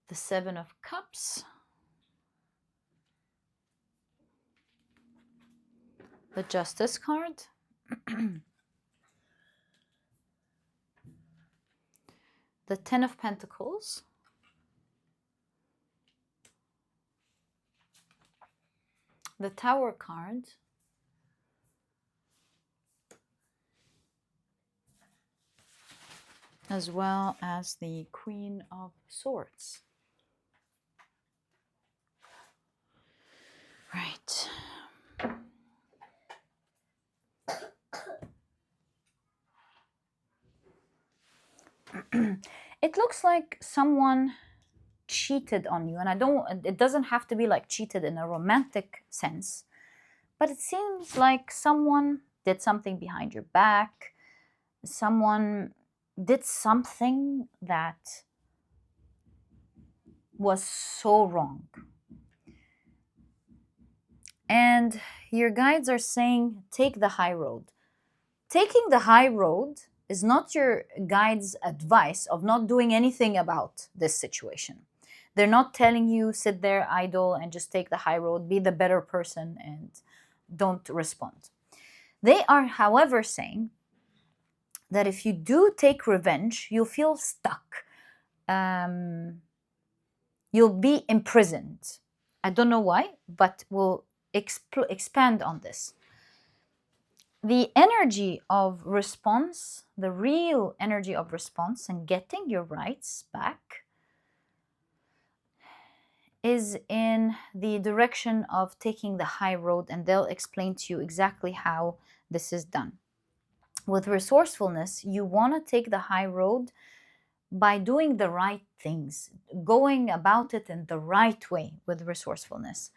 the Seven of Cups, the Justice card, the Ten of Pentacles, the Tower card, as well as the Queen of Swords. Right. It looks like someone cheated on you, and it doesn't have to be like cheated in a romantic sense, but it seems like someone did something behind your back. Someone did something that was so wrong. And your guides are saying, take the high road. Taking the high road is not your guide's advice of not doing anything about this situation. They're not telling you sit there idle and just take the high road, be the better person and don't respond. They are, however, saying that if you do take revenge, you'll feel stuck. You'll be imprisoned. I don't know why, but we'll expand on this. The energy of response, the real energy of response and getting your rights back is in the direction of taking the high road, and they'll explain to you exactly how this is done. With resourcefulness, you want to take the high road by doing the right things, going about it in the right way with resourcefulness.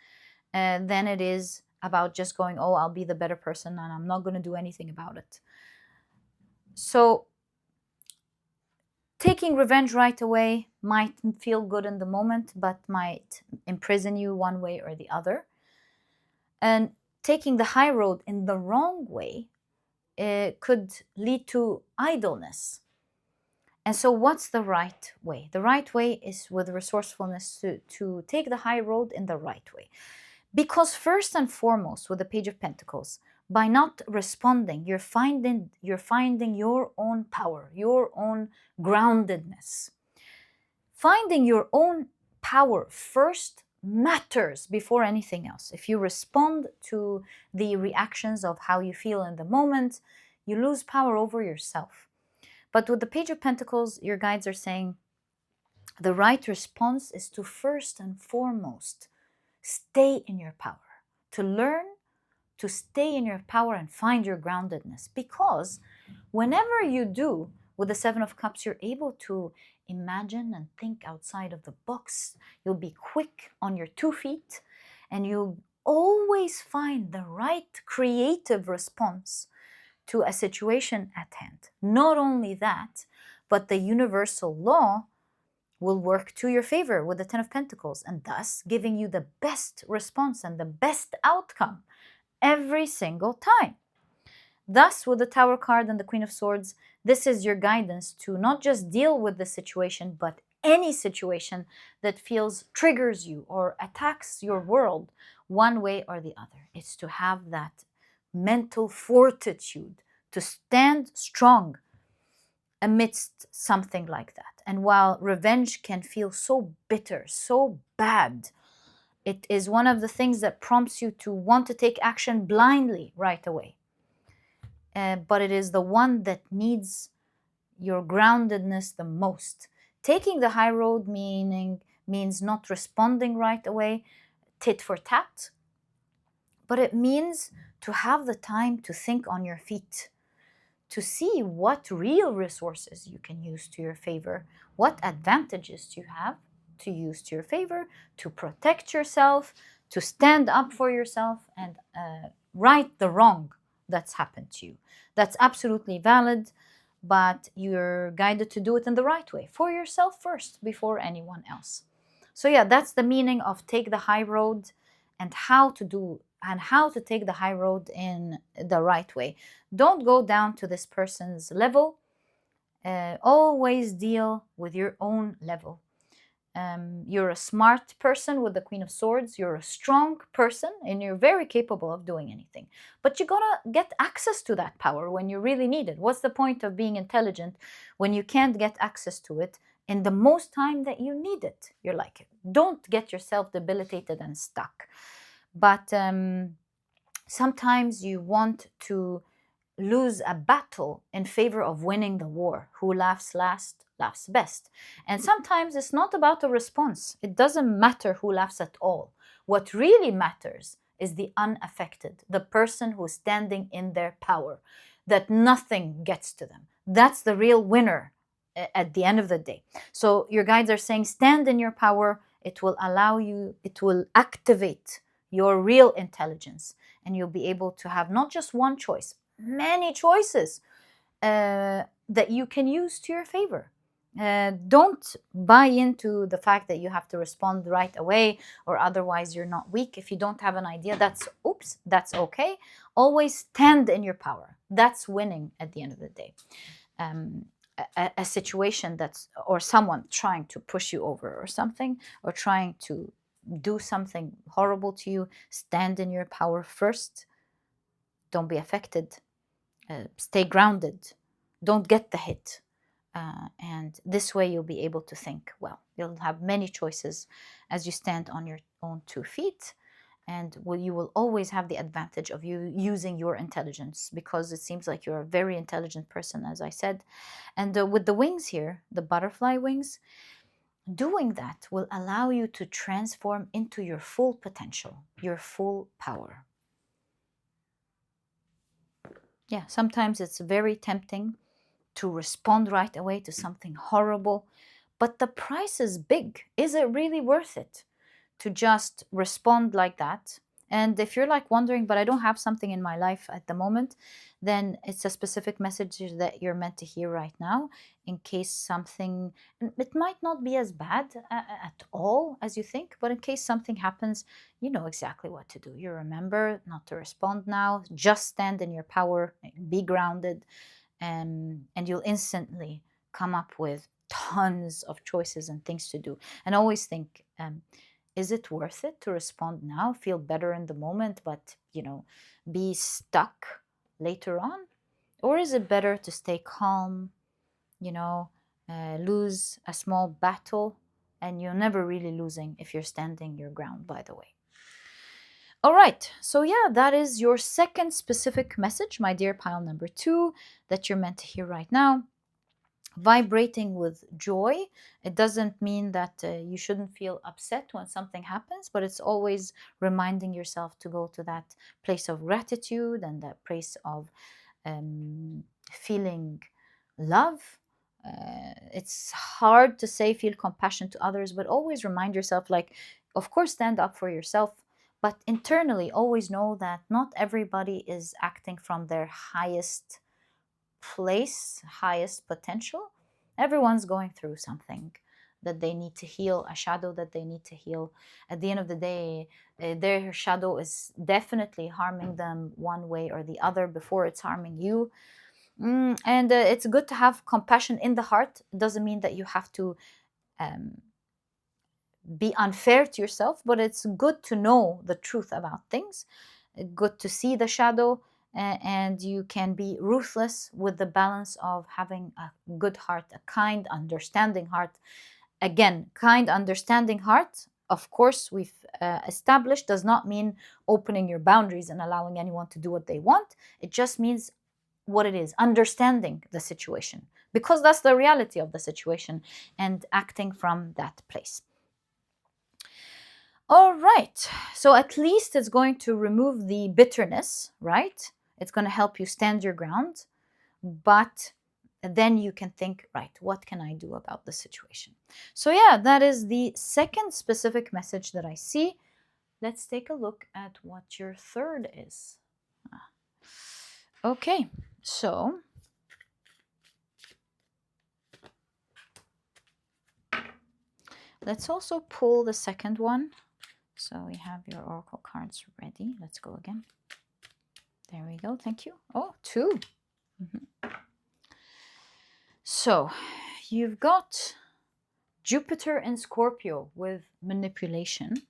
Then it is about just going, oh, I'll be the better person and I'm not going to do anything about it. So taking revenge right away might feel good in the moment, but might imprison you one way or the other. And taking the high road in the wrong way could lead to idleness. And so what's the right way? The right way is with resourcefulness to take the high road in the right way. Because first and foremost, with the Page of Pentacles, by not responding, you're finding your own power, your own groundedness. Finding your own power first matters before anything else. If you respond to the reactions of how you feel in the moment, you lose power over yourself. But with the Page of Pentacles, your guides are saying the right response is to first and foremost stay in your power, to learn to stay in your power and find your groundedness. Because whenever you do, with the Seven of Cups, you're able to imagine and think outside of the box. You'll be quick on your 2 feet, and you'll always find the right creative response to a situation at hand. Not only that, but the universal law will work to your favor with the Ten of Pentacles, and thus giving you the best response and the best outcome every single time. Thus, with the Tower card and the Queen of Swords, this is your guidance to not just deal with the situation, but any situation that triggers you or attacks your world one way or the other. It's to have that mental fortitude to stand strong amidst something like that. And while revenge can feel so bitter, so bad, it is one of the things that prompts you to want to take action blindly right away. But it is the one that needs your groundedness the most. Taking the high road means not responding right away, tit for tat, but it means to have the time to think on your feet, to see what real resources you can use to your favor, what advantages you have to use to your favor, to protect yourself, to stand up for yourself and right the wrong that's happened to you. That's absolutely valid, but you're guided to do it in the right way, for yourself first, before anyone else. So yeah, that's the meaning of take the high road, and how to take the high road in the right way. Don't go down to this person's level. Always deal with your own level. You're a smart person with the Queen of Swords. You're a strong person and you're very capable of doing anything. But you gotta get access to that power when you really need it. What's the point of being intelligent when you can't get access to it in the most time that you need it? You're like, don't get yourself debilitated and stuck. But sometimes you want to lose a battle in favor of winning the war. Who laughs last laughs best. And sometimes it's not about a response. It doesn't matter who laughs at all. What really matters is the unaffected, the person who's standing in their power, that nothing gets to them. That's the real winner at the end of the day. So your guides are saying, stand in your power. It will activate your real intelligence, and you'll be able to have not just one choice, many choices that you can use to your favor. Don't buy into the fact that you have to respond right away or otherwise you're not weak. If you don't have an idea, that's okay. Always stand in your power. That's winning at the end of the day. A situation or someone trying to push you over or something, or trying to do something horrible to you, stand in your power first. Don't be affected. Stay grounded. Don't get the hit. And this way you'll be able to think well. You'll have many choices as you stand on your own 2 feet. And you will always have the advantage of you using your intelligence, because it seems like you're a very intelligent person, as I said. And with the wings here, the butterfly wings, doing that will allow you to transform into your full potential, your full power. Yeah, sometimes it's very tempting to respond right away to something horrible, but the price is big. Is it really worth it to just respond like that? And if you're like wondering, but I don't have something in my life at the moment, then it's a specific message that you're meant to hear right now, in case something, it might not be as bad at all as you think, but in case something happens, you know exactly what to do. You remember not to respond now, just stand in your power, be grounded, and you'll instantly come up with tons of choices and things to do. And always think, is it worth it to respond now, feel better in the moment, but be stuck later on? Or is it better to stay calm, lose a small battle, and you're never really losing if you're standing your ground, by the way. All right, so yeah, that is your second specific message, my dear pile number 2, that you're meant to hear right now. Vibrating with joy. It doesn't mean that you shouldn't feel upset when something happens, but it's always reminding yourself to go to that place of gratitude and that place of feeling love. It's hard to say feel compassion to others, but always remind yourself, like, of course, stand up for yourself, but internally always know that not everybody is acting from their highest place, highest potential. Everyone's going through something that they need to heal, a shadow that they need to heal. At the end of the day, their shadow is definitely harming them one way or the other before it's harming you. And it's good to have compassion in the heart. It doesn't mean that you have to be unfair to yourself, but it's good to know the truth about things, good to see the shadow, and you can be ruthless with the balance of having a good heart, a kind, understanding heart. Again, kind, understanding heart, of course, we've established, does not mean opening your boundaries and allowing anyone to do what they want. It just means what it is, understanding the situation, because that's the reality of the situation, and acting from that place. All right, so at least it's going to remove the bitterness, right? It's going to help you stand your ground, but then you can think, right, what can I do about the situation? So yeah, that is the second specific message that I see. Let's take a look at what your third is. Okay, so let's also pull the second one. So we have your oracle cards ready. Let's go again. There we go. Thank you. Oh, two. So you've got Jupiter and Scorpio with manipulation.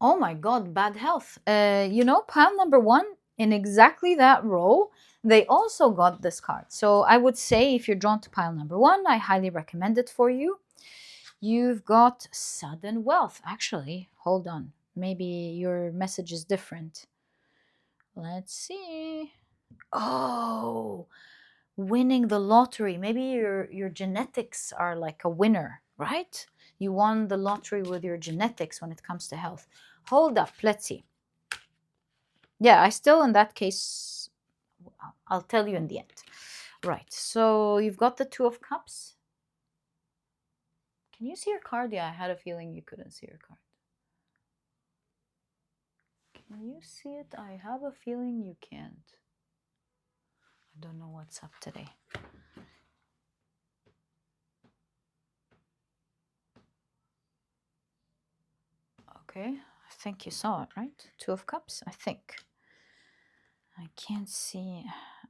Oh my God, bad health. Pile number one, in exactly that row, they also got this card. So I would say if you're drawn to pile number one, I highly recommend it for you. You've got sudden wealth. Actually, hold on. Maybe your message is different. Let's see. Oh, winning the lottery. Maybe your genetics are like a winner, right? You won the lottery with your genetics when it comes to health. Hold up, let's see. Yeah, I still, in that case, I'll tell you in the end. Right, so you've got the Two of Cups. Can you see your card? Yeah, I had a feeling you couldn't see your card. Can you see it? I have a feeling you can't. I don't know what's up today. Okay, I think you saw it, right? Two of Cups, I think. I can't see.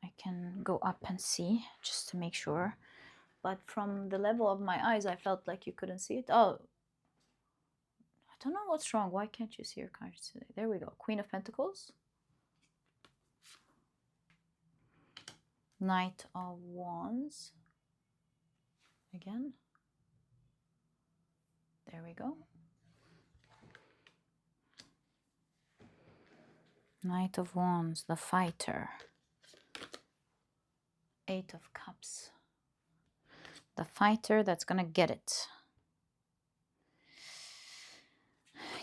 I can go up and see just to make sure. But from the level of my eyes, I felt like you couldn't see it. Oh, I don't know what's wrong. Why can't you see your cards today? There we go. Queen of Pentacles. Knight of Wands. Again. There we go. Knight of Wands, the fighter. Eight of Cups. The fighter that's gonna get it.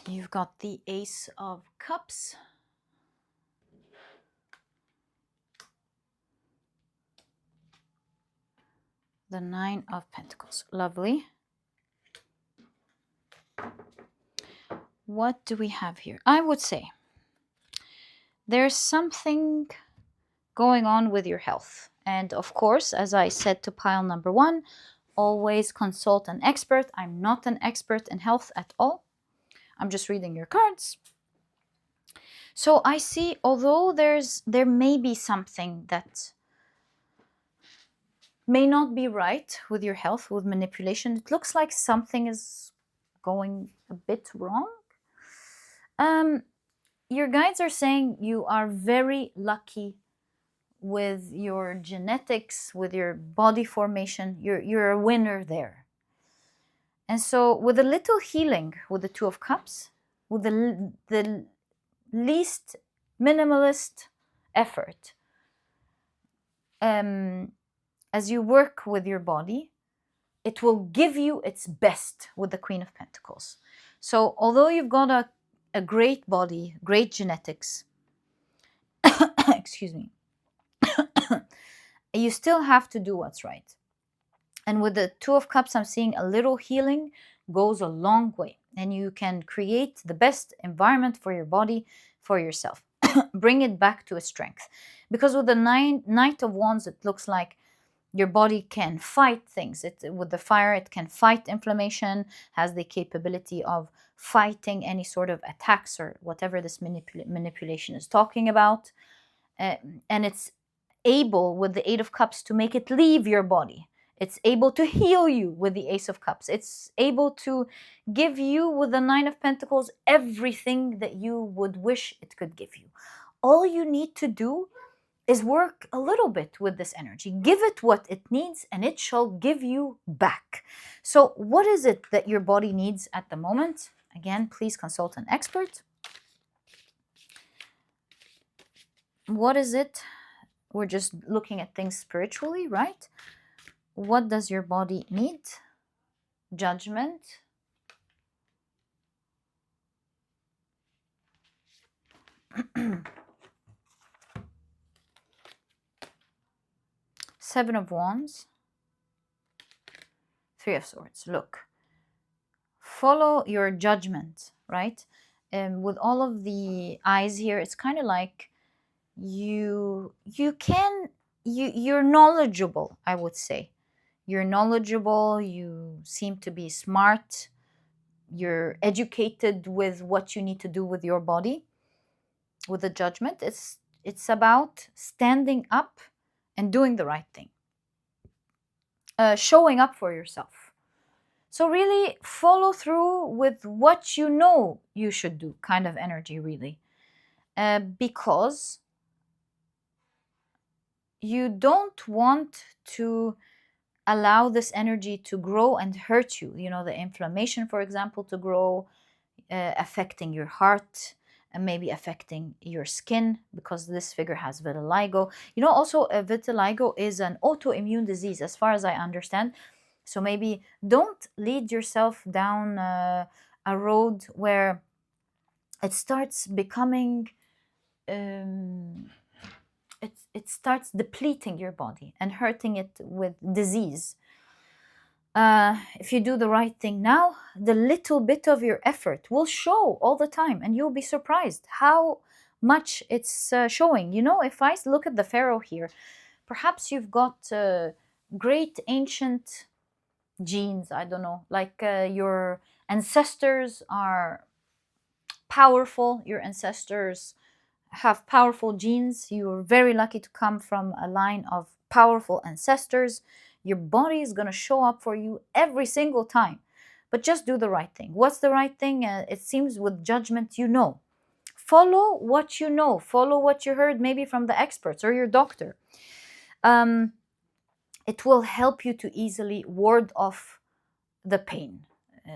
You've got the Ace of Cups. The Nine of Pentacles. Lovely. What do we have here? I would say there's something going on with your health. And of course, as I said to pile number one, always consult an expert. I'm not an expert in health at all. I'm just reading your cards. So I see, although there may be something that may not be right with your health, with manipulation, it looks like something is going a bit wrong. Your guides are saying you are very lucky with your genetics, with your body formation. You're a winner there. And so with a little healing with the Two of Cups, with the least minimalist effort, as you work with your body, it will give you its best with the Queen of Pentacles. So although you've got a great body, great genetics, excuse me, you still have to do what's right. And with the Two of Cups, I'm seeing a little healing goes a long way. And you can create the best environment for your body, for yourself. Bring it back to its strength. Because with the Knight of Wands, it looks like your body can fight things. With the fire, it can fight inflammation, has the capability of fighting any sort of attacks or whatever this manipulation is talking about. And able, with the Eight of Cups, to make it leave your body. It's able to heal you with the Ace of Cups. It's able to give you, with the Nine of Pentacles, everything that you would wish it could give you. All you need to do is work a little bit with this energy. Give it what it needs, and it shall give you back. So what is it that your body needs at the moment? Again, please consult an expert. What is it? We're just looking at things spiritually, right? What does your body need? Judgment. Seven of Wands. Three of Swords. Look, follow your judgment, right? And with all of the eyes here, it's kind of like you're knowledgeable, I would say. You're knowledgeable, you seem to be smart, you're educated with what you need to do with your body. With the judgment, it's about standing up and doing the right thing, showing up for yourself. So really follow through with what you know you should do, kind of energy, really. Because you don't want to allow this energy to grow and hurt you. You know, the inflammation, for example, to grow, affecting your heart, and maybe affecting your skin, because this figure has vitiligo. You know, also vitiligo is an autoimmune disease, as far as I understand. So maybe don't lead yourself down a road where it starts becoming, it starts depleting your body and hurting it with disease. If you do the right thing now, the little bit of your effort will show all the time, and you'll be surprised how much it's showing. You know, if I look at the pharaoh here, perhaps you've got great ancient genes, I don't know, like your ancestors are powerful, your ancestors have powerful genes, you're very lucky to come from a line of powerful ancestors. Your body is going to show up for you every single time, but just do the right thing. What's the right thing? It seems with judgment, you know. Follow what you know, follow what you heard maybe from the experts or your doctor. It will help you to easily ward off the pain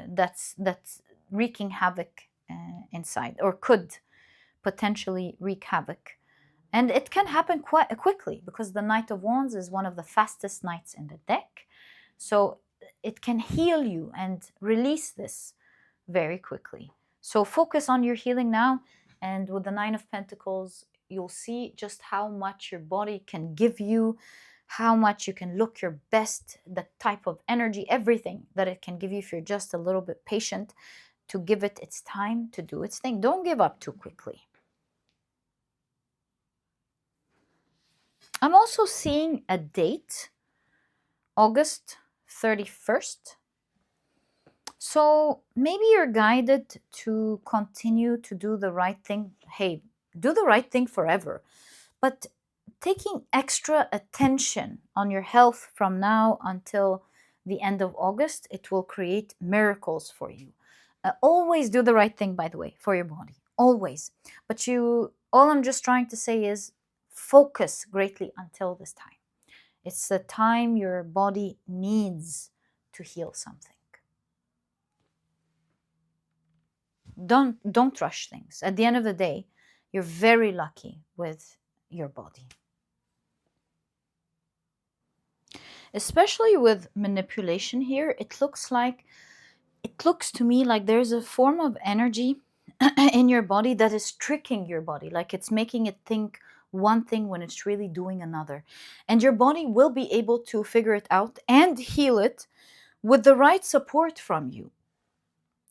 that's wreaking havoc inside, or could potentially wreak havoc. And it can happen quite quickly, because the Knight of Wands is one of the fastest knights in the deck. So it can heal you and release this very quickly. So focus on your healing now. And with the Nine of Pentacles, you'll see just how much your body can give you, how much you can look your best, the type of energy, everything that it can give you if you're just a little bit patient to give it its time to do its thing. Don't give up too quickly. I'm also seeing a date, August 31st. So maybe you're guided to continue to do the right thing. Hey, do the right thing forever. But taking extra attention on your health from now until the end of August, it will create miracles for you. Always do the right thing, by the way, for your body. Always. But all I'm just trying to say is focus greatly until this time. It's the time your body needs to heal something. Don't rush things. At the end of the day, you're very lucky with your body. Especially with manipulation here, it looks to me like there's a form of energy in your body that is tricking your body, like it's making it think one thing when it's really doing another. And your body will be able to figure it out and heal it with the right support from you.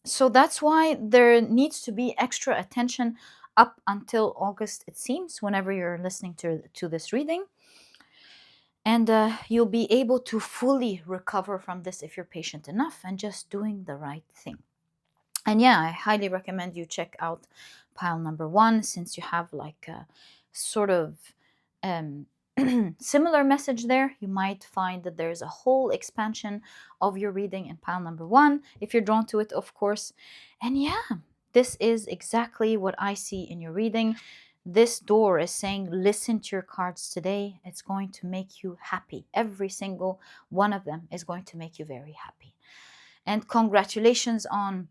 So that's why there needs to be extra attention up until August, it seems, whenever you're listening to this reading. And you'll be able to fully recover from this if you're patient enough and just doing the right thing. And yeah, I highly recommend you check out pile number 1, since you have like a sort of Similar message there. You might find that there's a whole expansion of your reading in pile number 1, if you're drawn to it, of course. And yeah, this is exactly what I see in your reading. This door is saying, listen to your cards today. It's going to make you happy. Every single one of them is going to make you very happy. And congratulations on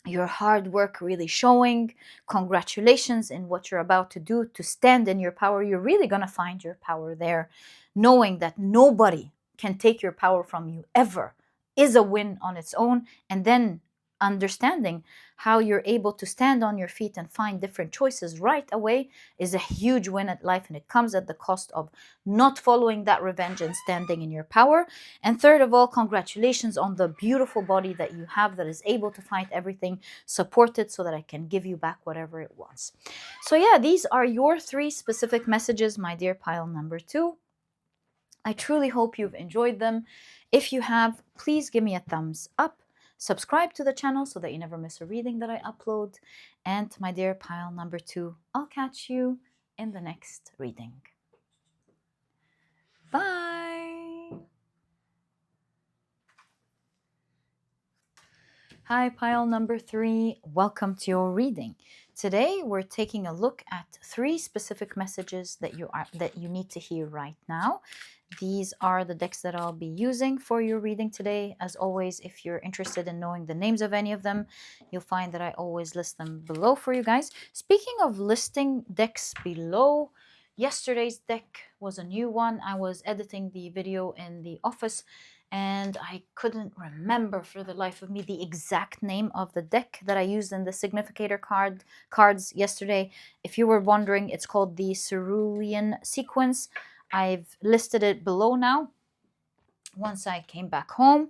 your hard work really showing. Congratulations in what you're about to do to stand in your power. You're really going to find your power there. Knowing that nobody can take your power from you ever is a win on its own. And then understanding how you're able to stand on your feet and find different choices right away is a huge win at life, and it comes at the cost of not following that revenge and standing in your power. And third of all, congratulations on the beautiful body that you have that is able to fight everything, support it so that I can give you back whatever it wants. So yeah, these are your 3 specific messages, my dear pile number 2. I truly hope you've enjoyed them. If you have, please give me a thumbs up. Subscribe to the channel so that you never miss a reading that I upload. And my dear pile number 2, I'll catch you in the next reading. Bye! Hi, pile number 3. Welcome to your reading. Today, we're taking a look at 3 specific messages that you need to hear right now. These are the decks that I'll be using for your reading today. As always, if you're interested in knowing the names of any of them, you'll find that I always list them below for you guys. Speaking of listing decks below, yesterday's deck was a new one. I was editing the video in the office, and I couldn't remember for the life of me the exact name of the deck that I used in the significator cards yesterday. If you were wondering, it's called the Cerulean Sequence. I've listed it below now. Once I came back home,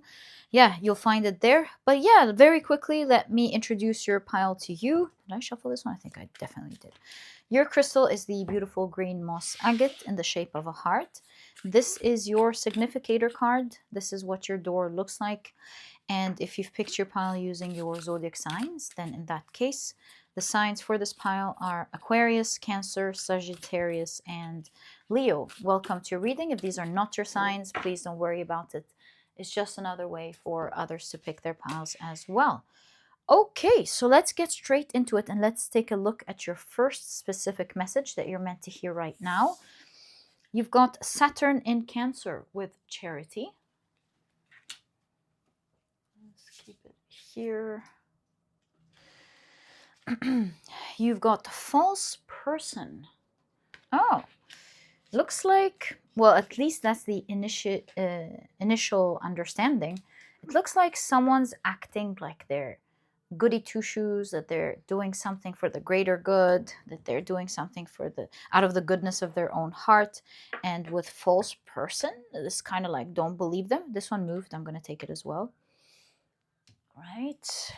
yeah, you'll find it there. But yeah, very quickly, let me introduce your pile to you. Did I shuffle this one? I think I definitely did. Your crystal is the beautiful green moss agate in the shape of a heart. This is your significator card. This is what your door looks like. And if you've picked your pile using your zodiac signs, then in that case, the signs for this pile are Aquarius, Cancer, Sagittarius, and Leo. Welcome to your reading. If these are not your signs, please don't worry about it. It's just another way for others to pick their piles as well. Okay, so let's get straight into it, and let's take a look at your first specific message that you're meant to hear right now. You've got Saturn in Cancer with charity. Let's keep it here. You've got false person. Oh, looks like, well, at least that's the initial understanding. It looks like someone's acting like they're goody two-shoes, that they're doing something for the greater good, that they're doing something for out of the goodness of their own heart. And with false person, this kind of like don't believe them. This one moved. I'm going to take it as well. Right.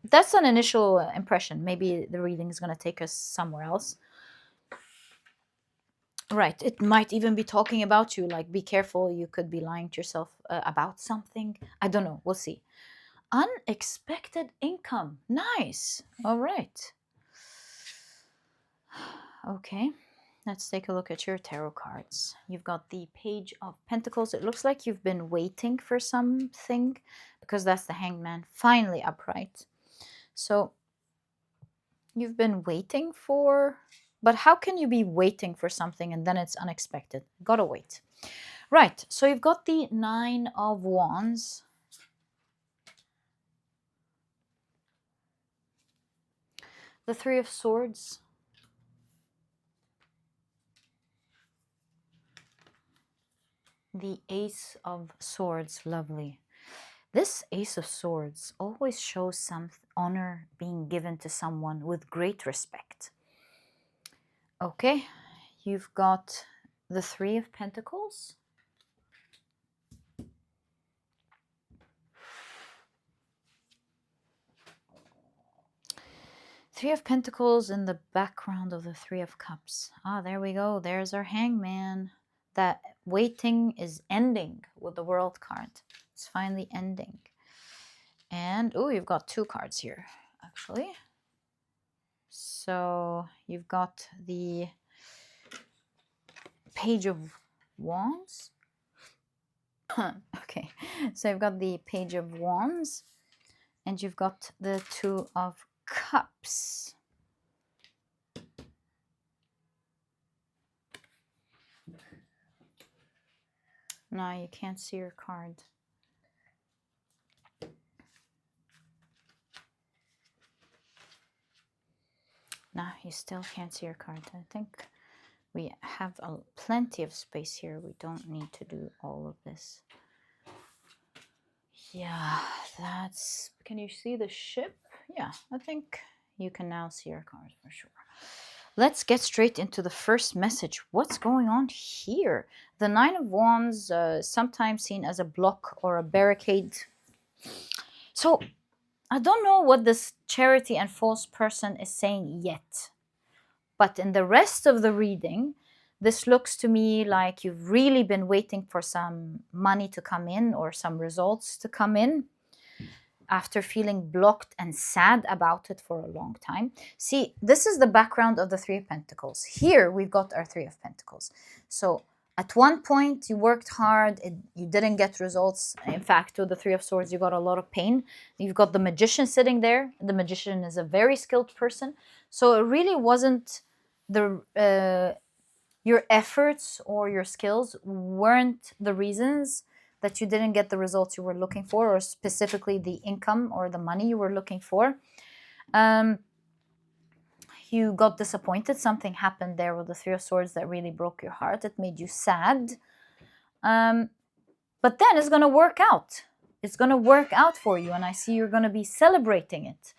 That's an initial impression. Maybe the reading is going to take us somewhere else. Right. It might even be talking about you, like be careful, you could be lying to yourself about something. I don't know. We'll see. Unexpected income. Nice. All right. Okay. Let's take a look at your tarot cards. You've got the Page of Pentacles. It looks like you've been waiting for something, because that's the Hanged Man, finally upright. So you've been waiting for, but how can you be waiting for something and then it's unexpected? Gotta wait. Right, so you've got the Nine of Wands. The Three of Swords. The Ace of Swords, lovely. This Ace of Swords always shows some honor being given to someone with great respect. Okay, you've got the Three of Pentacles. Three of Pentacles in the background of the Three of Cups. Ah, there we go. There's our Hangman. That waiting is ending with the World card. It's finally ending. And, oh, you've got 2 cards here, actually. So you've got the Page of Wands. Okay, so I've got the Page of Wands, and you've got the Two of Cups. No, you can't see your card. No, you still can't see your card. I think we have plenty of space here. We don't need to do all of this. Yeah, that's... Can you see the ship? Yeah, I think you can now see your card for sure. Let's get straight into the first message. What's going on here? The Nine of Wands, sometimes seen as a block or a barricade. So I don't know what this charity and false person is saying yet. But in the rest of the reading, this looks to me like you've really been waiting for some money to come in or some results to come in after feeling blocked and sad about it for a long time. See, this is the background of the Three of Pentacles. Here we've got our Three of Pentacles. So at one point you worked hard, you didn't get results. In fact, with the Three of Swords, you got a lot of pain. You've got the Magician sitting there. The Magician is a very skilled person. So it really wasn't your efforts or your skills weren't the reasons that you didn't get the results you were looking for, or specifically the income or the money you were looking for. You got disappointed. Something happened there with the Three of Swords that really broke your heart. It made you sad. But then it's going to work out. It's going to work out for you, and I see you're going to be celebrating it.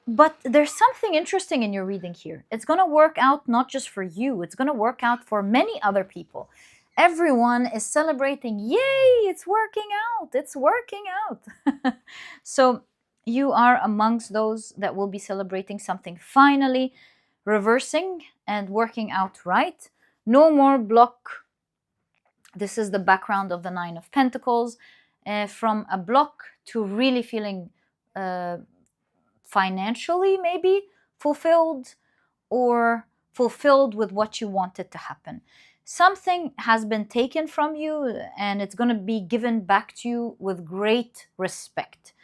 But there's something interesting in your reading here. It's going to work out not just for you. It's going to work out for many other people. Everyone is celebrating. Yay, it's working out. It's working out. So you are amongst those that will be celebrating something finally reversing and working out right. No more block. This is the background of the Nine of Pentacles. From a block to really feeling financially maybe fulfilled, or fulfilled with what you wanted to happen. Something has been taken from you and it's going to be given back to you with great respect.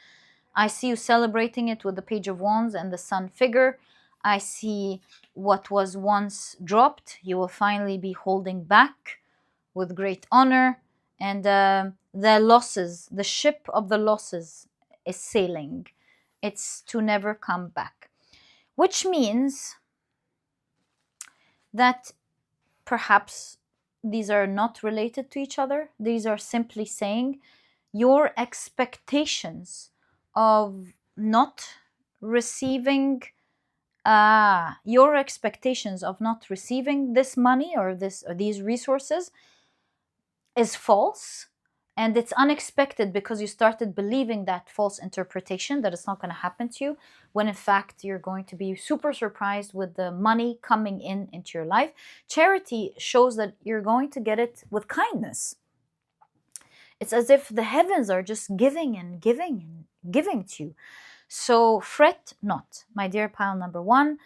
I see you celebrating it with the Page of Wands and the Sun figure. I see what was once dropped, you will finally be holding back with great honor. And the losses, the ship of the losses is sailing. It's to never come back. Which means that perhaps these are not related to each other. These are simply saying your expectations of not receiving this money or these resources is false, and it's unexpected because you started believing that false interpretation that it's not going to happen to you, when in fact you're going to be super surprised with the money coming into your life. Charity shows that you're going to get it with kindness. It's as if the heavens are just giving and giving and giving to you. So fret not, my dear pile number one.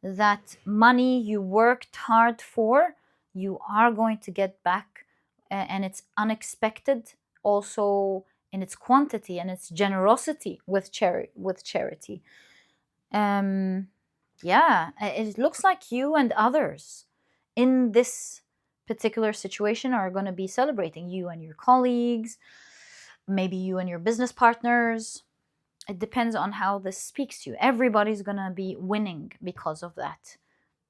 That money you worked hard for, you are going to get back, and it's unexpected also in its quantity and its generosity with charity. Yeah, it looks like you and others in this particular situation are going to be celebrating, you and your colleagues, maybe you and your business partners. It depends on how this speaks to you. Everybody's going to be winning because of that.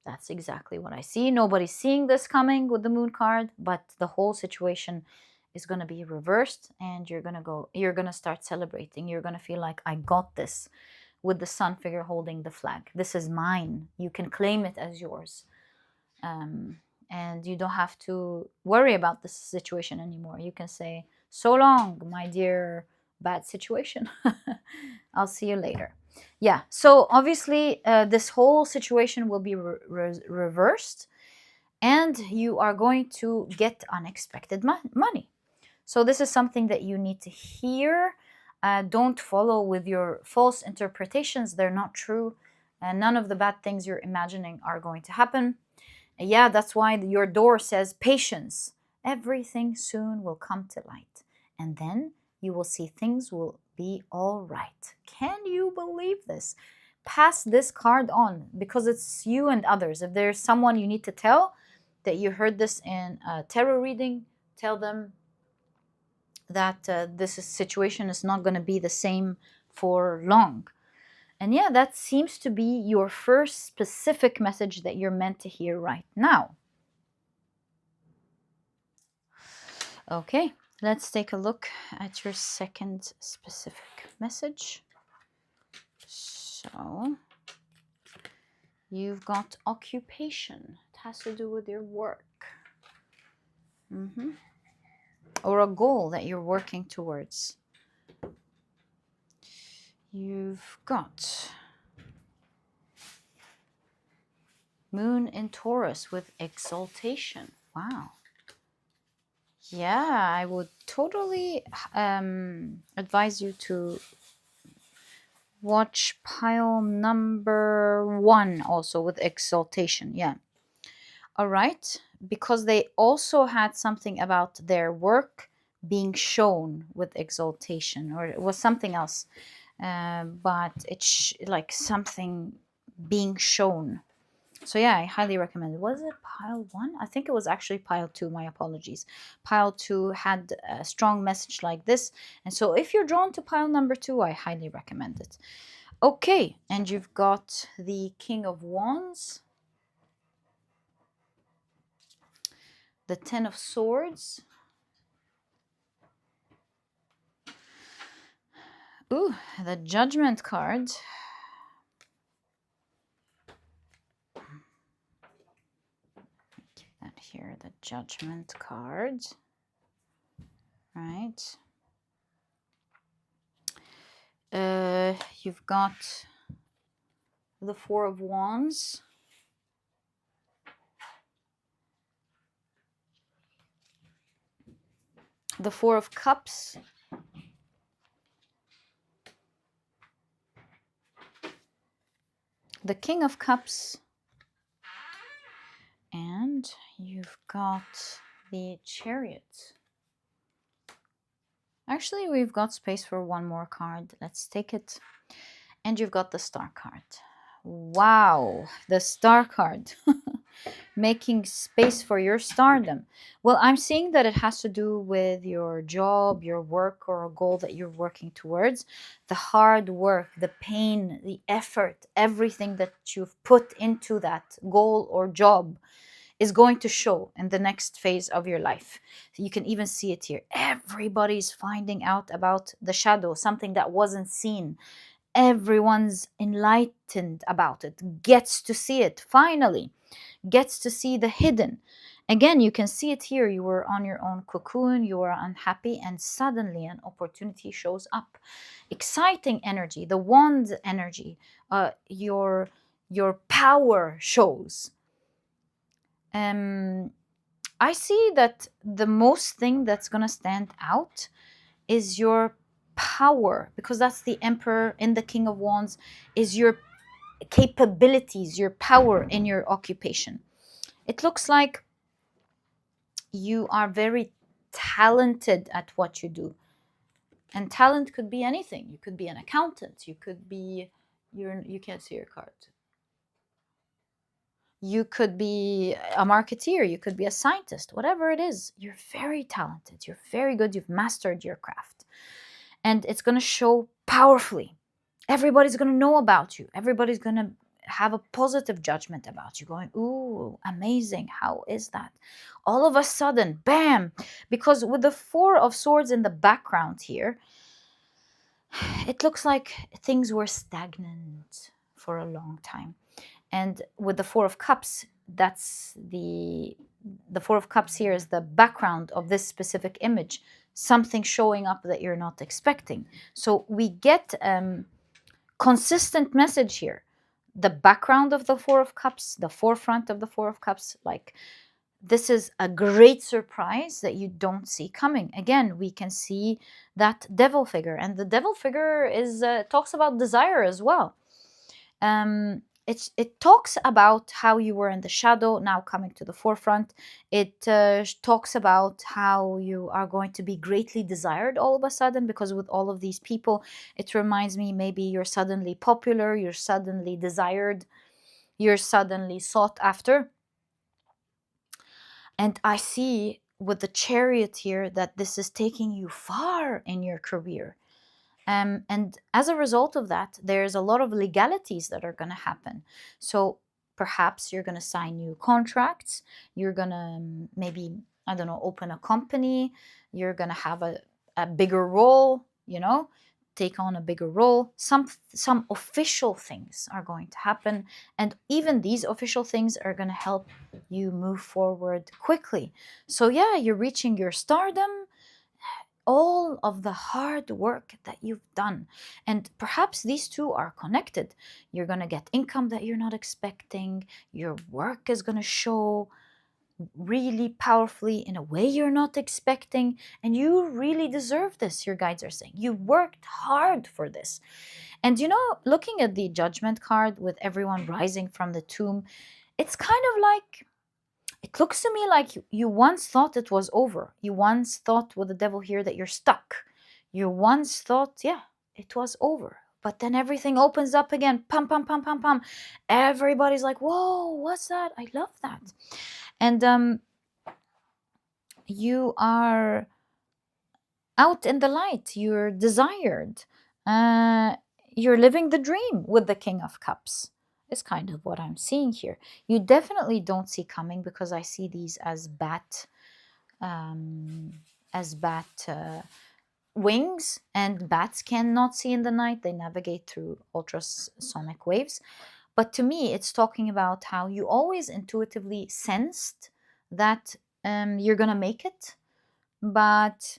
That's exactly what I see. Nobody's seeing this coming with the Moon card, but the whole situation is going to be reversed, and you're going to start celebrating. You're going to feel like, I got this, with the Sun figure holding the flag. This is mine. You can claim it as yours. And you don't have to worry about this situation anymore. You can say, so long, my dear bad situation. I'll see you later. Yeah, so obviously this whole situation will be reversed, and you are going to get unexpected money. So this is something that you need to hear. Don't follow with your false interpretations. They're not true. None of the bad things you're imagining are going to happen. Yeah, that's why your door says patience. Everything soon will come to light. And then you will see things will be all right. Can you believe this? Pass this card on because it's you and others. If there's someone you need to tell that you heard this in a tarot reading, tell them that this situation is not going to be the same for long. And yeah, that seems to be your first specific message that you're meant to hear right now. Okay, let's take a look at your second specific message. So, you've got occupation. It has to do with your work. Or a goal that you're working towards. You've got Moon in Taurus with exaltation. Wow. Yeah, I would totally advise you to watch pile number 1 also with exaltation. Yeah. All right. Because they also had something about their work being shown with exaltation, or it was something else. But it's like something being shown. So yeah, I highly recommend it. Was it pile 1? I think it was actually pile 2. My apologies. Pile 2 had a strong message like this. And so if you're drawn to pile number 2, I highly recommend it. Okay, and you've got the King of Wands, the Ten of Swords. Ooh, the Judgment card. Keep that here, the Judgment card. Right. You've got the Four of Wands. The Four of Cups. The King of Cups. And you've got the Chariot. Actually, we've got space for one more card. Let's take it. And you've got the Star card. Wow, the Star card. Making space for your stardom. Well, I'm seeing that it has to do with your job, your work, or a goal that you're working towards. The hard work, the pain, the effort, everything that you've put into that goal or job is going to show in the next phase of your life. You can even see it here. Everybody's finding out about the shadow, something that wasn't seen. Everyone's enlightened about it, gets to see it finally, gets to see the hidden. Again, you can see it here. You were on your own cocoon, you were unhappy, and suddenly an opportunity shows up. Exciting energy, the wand energy, your power shows. I see that the most thing that's going to stand out is your power, because that's the Emperor in the King of Wands, is your capabilities, your power in your occupation. It looks like you are very talented at what you do. And talent could be anything. You could be an accountant. You could be, you can't see your card. You could be a marketeer, you could be a scientist, whatever it is. You're very talented, you're very good, you've mastered your craft. And it's going to show powerfully. Everybody's going to know about you. Everybody's going to have a positive judgment about you, going, ooh, amazing, how is that? All of a sudden, bam! Because with the Four of Swords in the background here, it looks like things were stagnant for a long time. And with the Four of Cups, that's the Four of Cups here is the background of this specific image, something showing up that you're not expecting. So we get consistent message here. The background of the Four of Cups, the forefront of the Four of Cups, like this is a great surprise that you don't see coming. Again, we can see that devil figure, and the devil figure is talks about desire as well. it talks about how you were in the shadow, now coming to the forefront. It talks about how you are going to be greatly desired all of a sudden, because with all of these people, it reminds me maybe you're suddenly popular, you're suddenly desired, you're suddenly sought after. And I see with the Chariot here that this is taking you far in your career. And as a result of that, there's a lot of legalities that are going to happen. So perhaps you're going to sign new contracts. You're going to maybe, I don't know, open a company. You're going to have a bigger role, take on a bigger role. Some official things are going to happen. And even these official things are going to help you move forward quickly. So yeah, you're reaching your stardom, all of the hard work that you've done. And perhaps these two are connected. You're going to get income that you're not expecting. Your work is going to show really powerfully in a way you're not expecting. And you really deserve this, your guides are saying. You worked hard for this. And looking at the judgment card with everyone rising from the tomb, it's kind of like, it looks to me like you once thought it was over. You once thought with the devil here that you're stuck. You once thought, yeah, it was over. But then everything opens up again. Pum, pum, pum, pum, pum. Everybody's like, whoa, what's that? I love that. And you are out in the light. You're desired. You're living the dream with the King of Cups. Is kind of what I'm seeing here. You definitely don't see coming, because I see these as bat wings, and bats cannot see in the night. They navigate through ultrasonic waves. But to me, it's talking about how you always intuitively sensed that you're gonna make it, but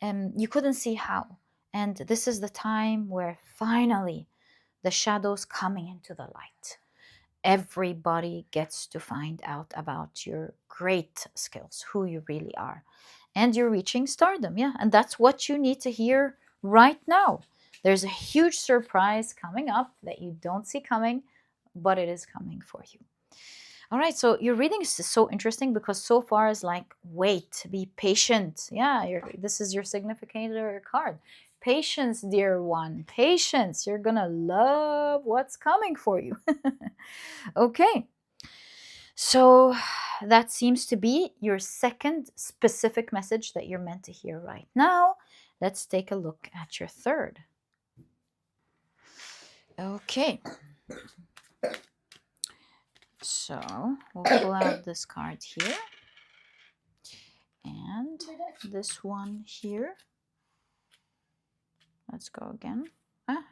you couldn't see how. And this is the time where finally the shadows coming into the light. Everybody gets to find out about your great skills, who you really are. And you're reaching stardom, yeah. And that's what you need to hear right now. There's a huge surprise coming up that you don't see coming, but it is coming for you. All right, so your reading is so interesting, because so far is like, wait, be patient. Yeah, this is your significator card. Patience, dear one, patience. You're gonna love what's coming for you. Okay, so that seems to be your second specific message that you're meant to hear right now. Let's take a look at your third. Okay, so we'll pull out this card here and this one here. Let's go again.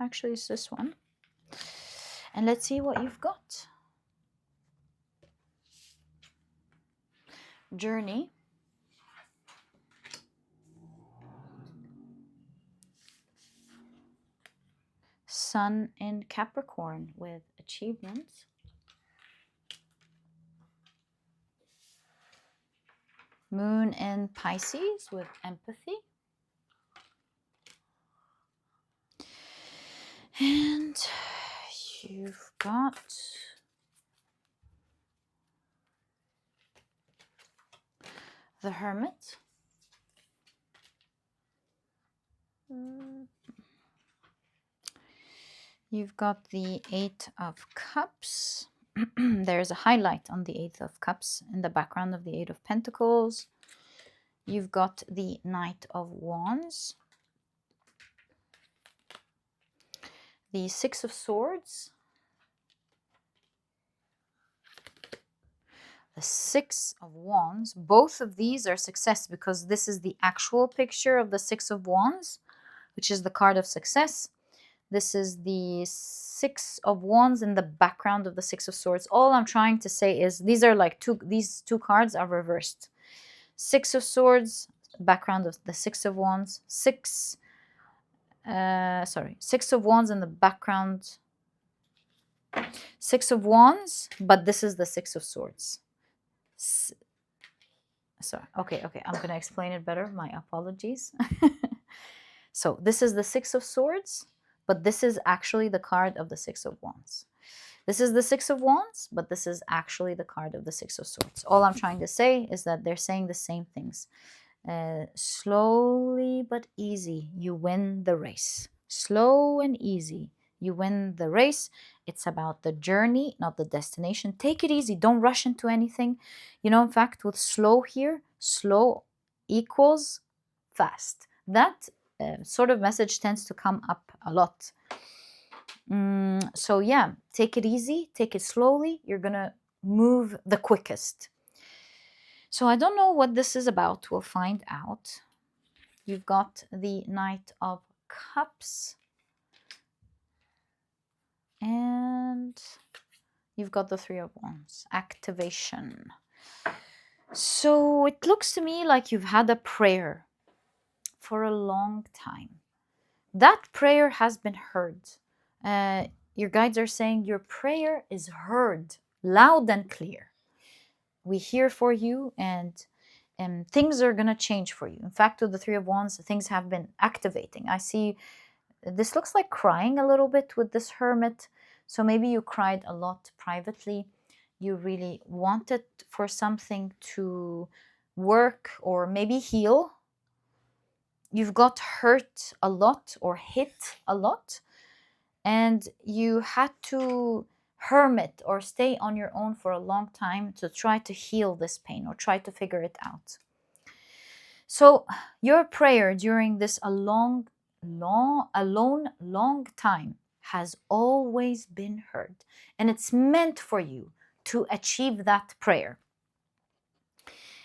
Actually, it's this one. And let's see what you've got. Journey. Sun in Capricorn with achievements. Moon in Pisces with empathy. And you've got the Hermit. You've got the Eight of Cups. There's a highlight on the Eight of Cups in the background of the Eight of Pentacles. You've got the Knight of Wands. The Six of Swords. The Six of Wands. Both of these are success, because this is the actual picture of the Six of Wands, which is the card of success. This is the Six of Wands in the background of the Six of Swords. All I'm trying to say is these are like these two cards are reversed. Six of Swords, background of the Six of Wands. Six of Wands in the background. Six of Wands, but this is the Six of Swords. Okay, I'm going to explain it better. My apologies. So this is the Six of Swords, but this is actually the card of the Six of Wands. This is the Six of Wands, but this is actually the card of the Six of Swords. All I'm trying to say is that they're saying the same things. Slowly but easy, you win the race. Slow and easy, you win the race. It's about the journey, not the destination. Take it easy. Don't rush into anything. You know, in fact, with slow here, slow equals fast. That sort of message tends to come up a lot. So yeah, take it easy, take it slowly. You're gonna move the quickest. So I don't know what this is about. We'll find out. You've got the Knight of Cups. And you've got the Three of Wands. Activation. So it looks to me like you've had a prayer for a long time. That prayer has been heard. Your guides are saying your prayer is heard loud and clear. We hear for you, and things are going to change for you. In fact, with the Three of Wands, things have been activating. I see this looks like crying a little bit with this Hermit. So maybe you cried a lot privately. You really wanted for something to work or maybe heal. You've got hurt a lot or hit a lot, and you had to hermit or stay on your own for a long time to try to heal this pain or try to figure it out. So your prayer during this long time has always been heard, and it's meant for you to achieve that prayer.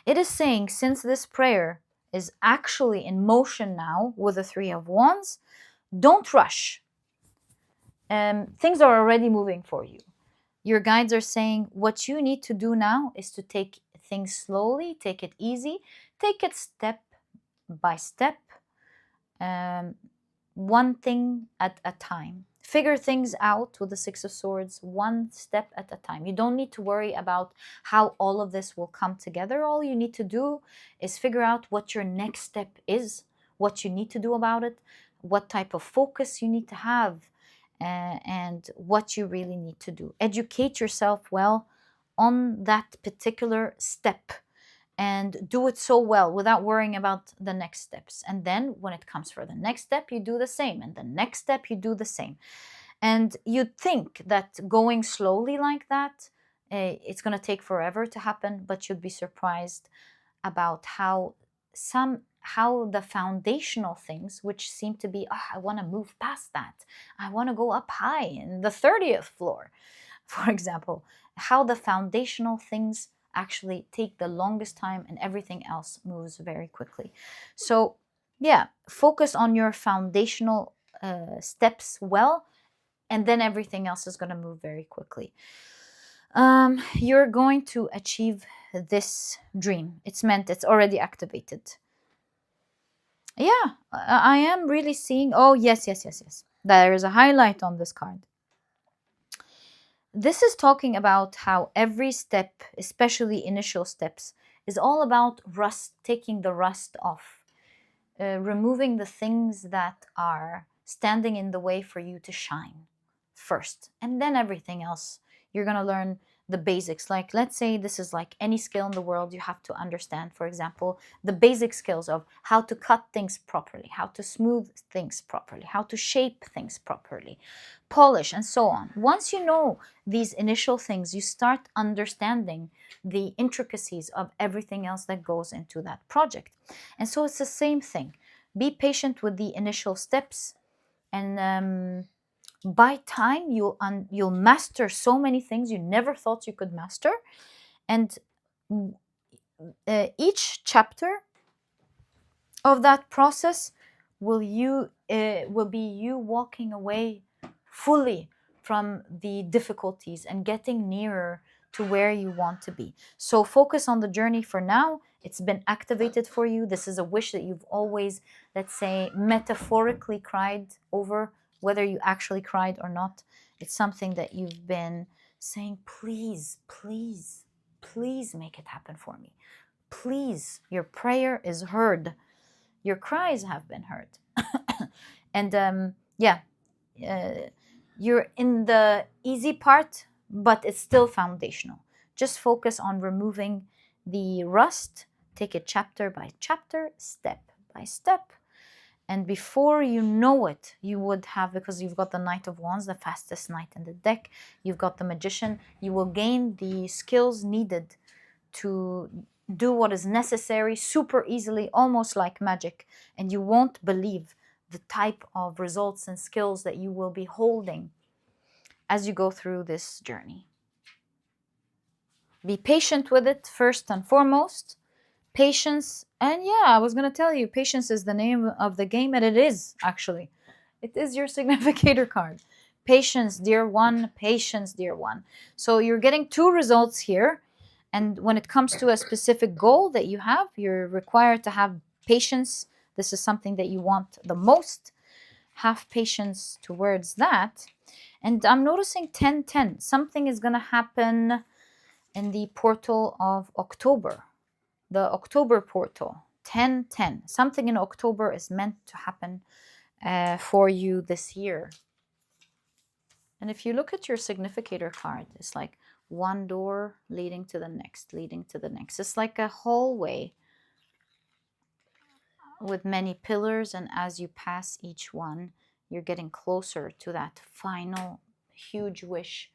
It is saying, since this prayer is actually in motion now with the Three of Wands, don't rush. Things are already moving for you. Your guides are saying what you need to do now is to take things slowly, take it easy, take it step by step, one thing at a time. Figure things out with the Six of Swords, one step at a time. You don't need to worry about how all of this will come together. All you need to do is figure out what your next step is, what you need to do about it, what type of focus you need to have, and what you really need to do. Educate yourself well on that particular step and do it so well without worrying about the next steps. And then when it comes for the next step, you do the same. And the next step, you do the same. And you'd think that going slowly like that, it's going to take forever to happen, but you'd be surprised about how the foundational things, which seem to be, I want to move past that. I want to go up high in the 30th floor, for example, how the foundational things actually take the longest time and everything else moves very quickly. So yeah, focus on your foundational steps well, and then everything else is going to move very quickly. You're going to achieve this dream. It's already activated. Yeah, I am really seeing, oh yes. There is a highlight on this card. This is talking about how every step, especially initial steps, is all about taking the rust off, removing the things that are standing in the way for you to shine first. And then everything else, you're going to learn the basics. Like, let's say this is like any skill in the world, you have to understand, for example, the basic skills of how to cut things properly, how to smooth things properly, how to shape things properly, polish, and so on. Once you know these initial things, you start understanding the intricacies of everything else that goes into that project. And so it's the same thing. Be patient with the initial steps, and by time you'll master so many things you never thought you could master. And each chapter of that process will be you walking away fully from the difficulties and getting nearer to where you want to be. So focus on the journey for now. It's been activated for you. This is a wish that you've always, let's say, metaphorically cried over. Whether you actually cried or not, it's something that you've been saying, please, please, please make it happen for me. Please, your prayer is heard. Your cries have been heard. And you're in the easy part but it's still foundational. Just focus on removing the rust. Take it chapter by chapter, step by step. And before you know it, you would have, because you've got the Knight of Wands, the fastest knight in the deck, you've got the Magician, you will gain the skills needed to do what is necessary super easily, almost like magic. And you won't believe the type of results and skills that you will be holding as you go through this journey. Be patient with it first and foremost. Patience, and yeah, I was going to tell you, patience is the name of the game, and it is actually. It is your significator card. Patience, dear one, patience, dear one. So you're getting 2 results here, and when it comes to a specific goal that you have, you're required to have patience. This is something that you want the most. Have patience towards that. And I'm noticing 10-10. Something is going to happen in the portal of October. The October portal, 10-10. Something in October is meant to happen for you this year. And if you look at your significator card, it's like one door leading to the next, leading to the next. It's like a hallway with many pillars, and as you pass each one, you're getting closer to that final huge wish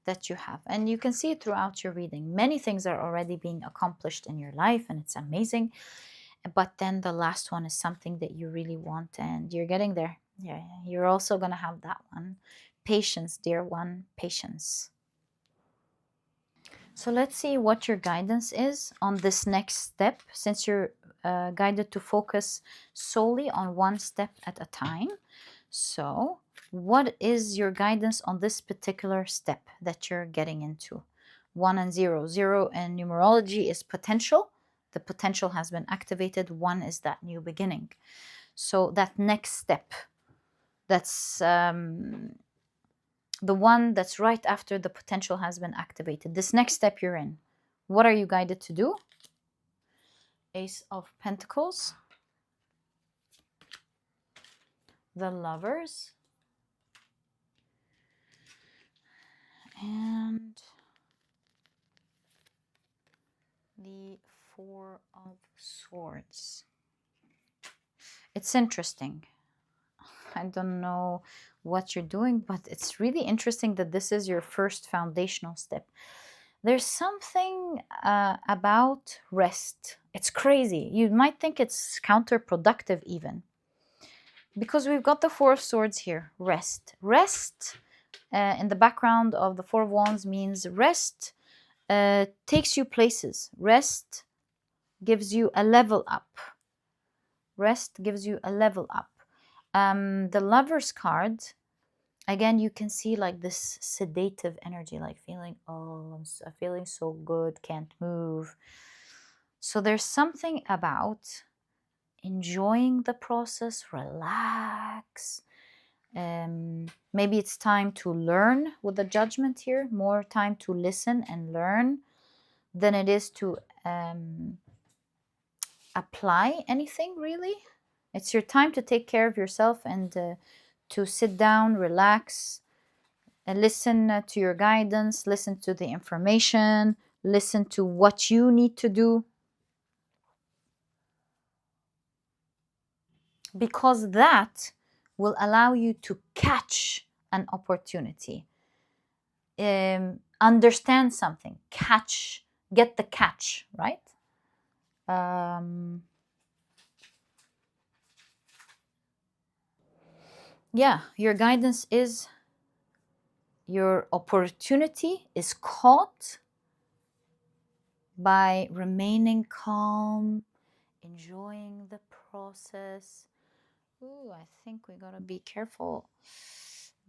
that you have. And you can see it throughout your reading. Many things are already being accomplished in your life, and it's amazing. But then the last one is something that you really want, and you're getting there. Yeah, you're also going to have that one. Patience, dear one, patience. So let's see what your guidance is on this next step, since you're guided to focus solely on one step at a time. So what is your guidance on this particular step that you're getting into? 1 and 0. 0 in numerology is potential. The potential has been activated. 1 is that new beginning. So that next step, that's the one that's right after the potential has been activated. This next step you're in, what are you guided to do? Ace of Pentacles, the Lovers, and the Four of Swords. It's interesting. I don't know what you're doing, but it's really interesting that this is your first foundational step. There's something about rest. It's crazy. You might think it's counterproductive even, because we've got the Four of Swords here. Rest. Rest in the background of the Four of Wands means rest takes you places. Rest gives you a level up. Rest gives you a level up. The Lover's card, again, you can see like this sedative energy, like feeling, oh, I'm feeling so good, can't move. So there's something about enjoying the process, relax. Maybe it's time to learn with the Judgment here, more time to listen and learn than it is to apply anything really. It's your time to take care of yourself and to sit down, relax, and listen to your guidance, listen to the information, listen to what you need to do. Because that will allow you to catch an opportunity, understand something, catch, get the catch, right? Yeah, your guidance is your opportunity is caught by remaining calm, enjoying the process. Ooh, I think we gotta be careful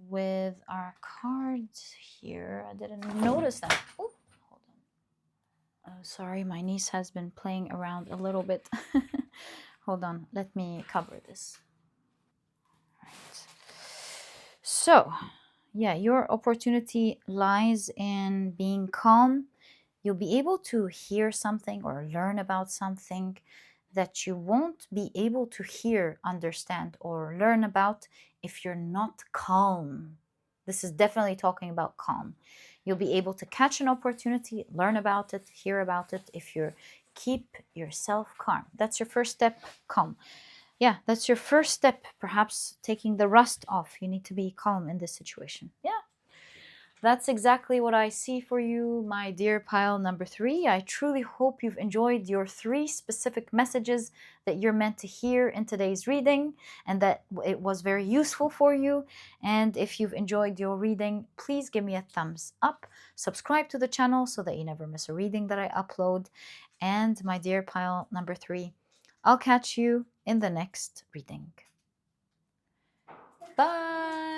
with our cards here. I didn't notice that. Oh, hold on. Oh, sorry, my niece has been playing around a little bit. Hold on, let me cover this. Right. So, yeah, your opportunity lies in being calm. You'll be able to hear something or learn about something that you won't be able to hear, understand, or learn about if you're not calm. This is definitely talking about calm. You'll be able to catch an opportunity, learn about it, hear about it if you keep yourself calm. That's your first step, calm. Yeah, that's your first step, perhaps taking the rust off. You need to be calm in this situation. Yeah. That's exactly what I see for you, my dear pile number 3. I truly hope you've enjoyed your 3 specific messages that you're meant to hear in today's reading and that it was very useful for you. And if you've enjoyed your reading, please give me a thumbs up. Subscribe to the channel so that you never miss a reading that I upload. And my dear pile number 3, I'll catch you in the next reading. Bye!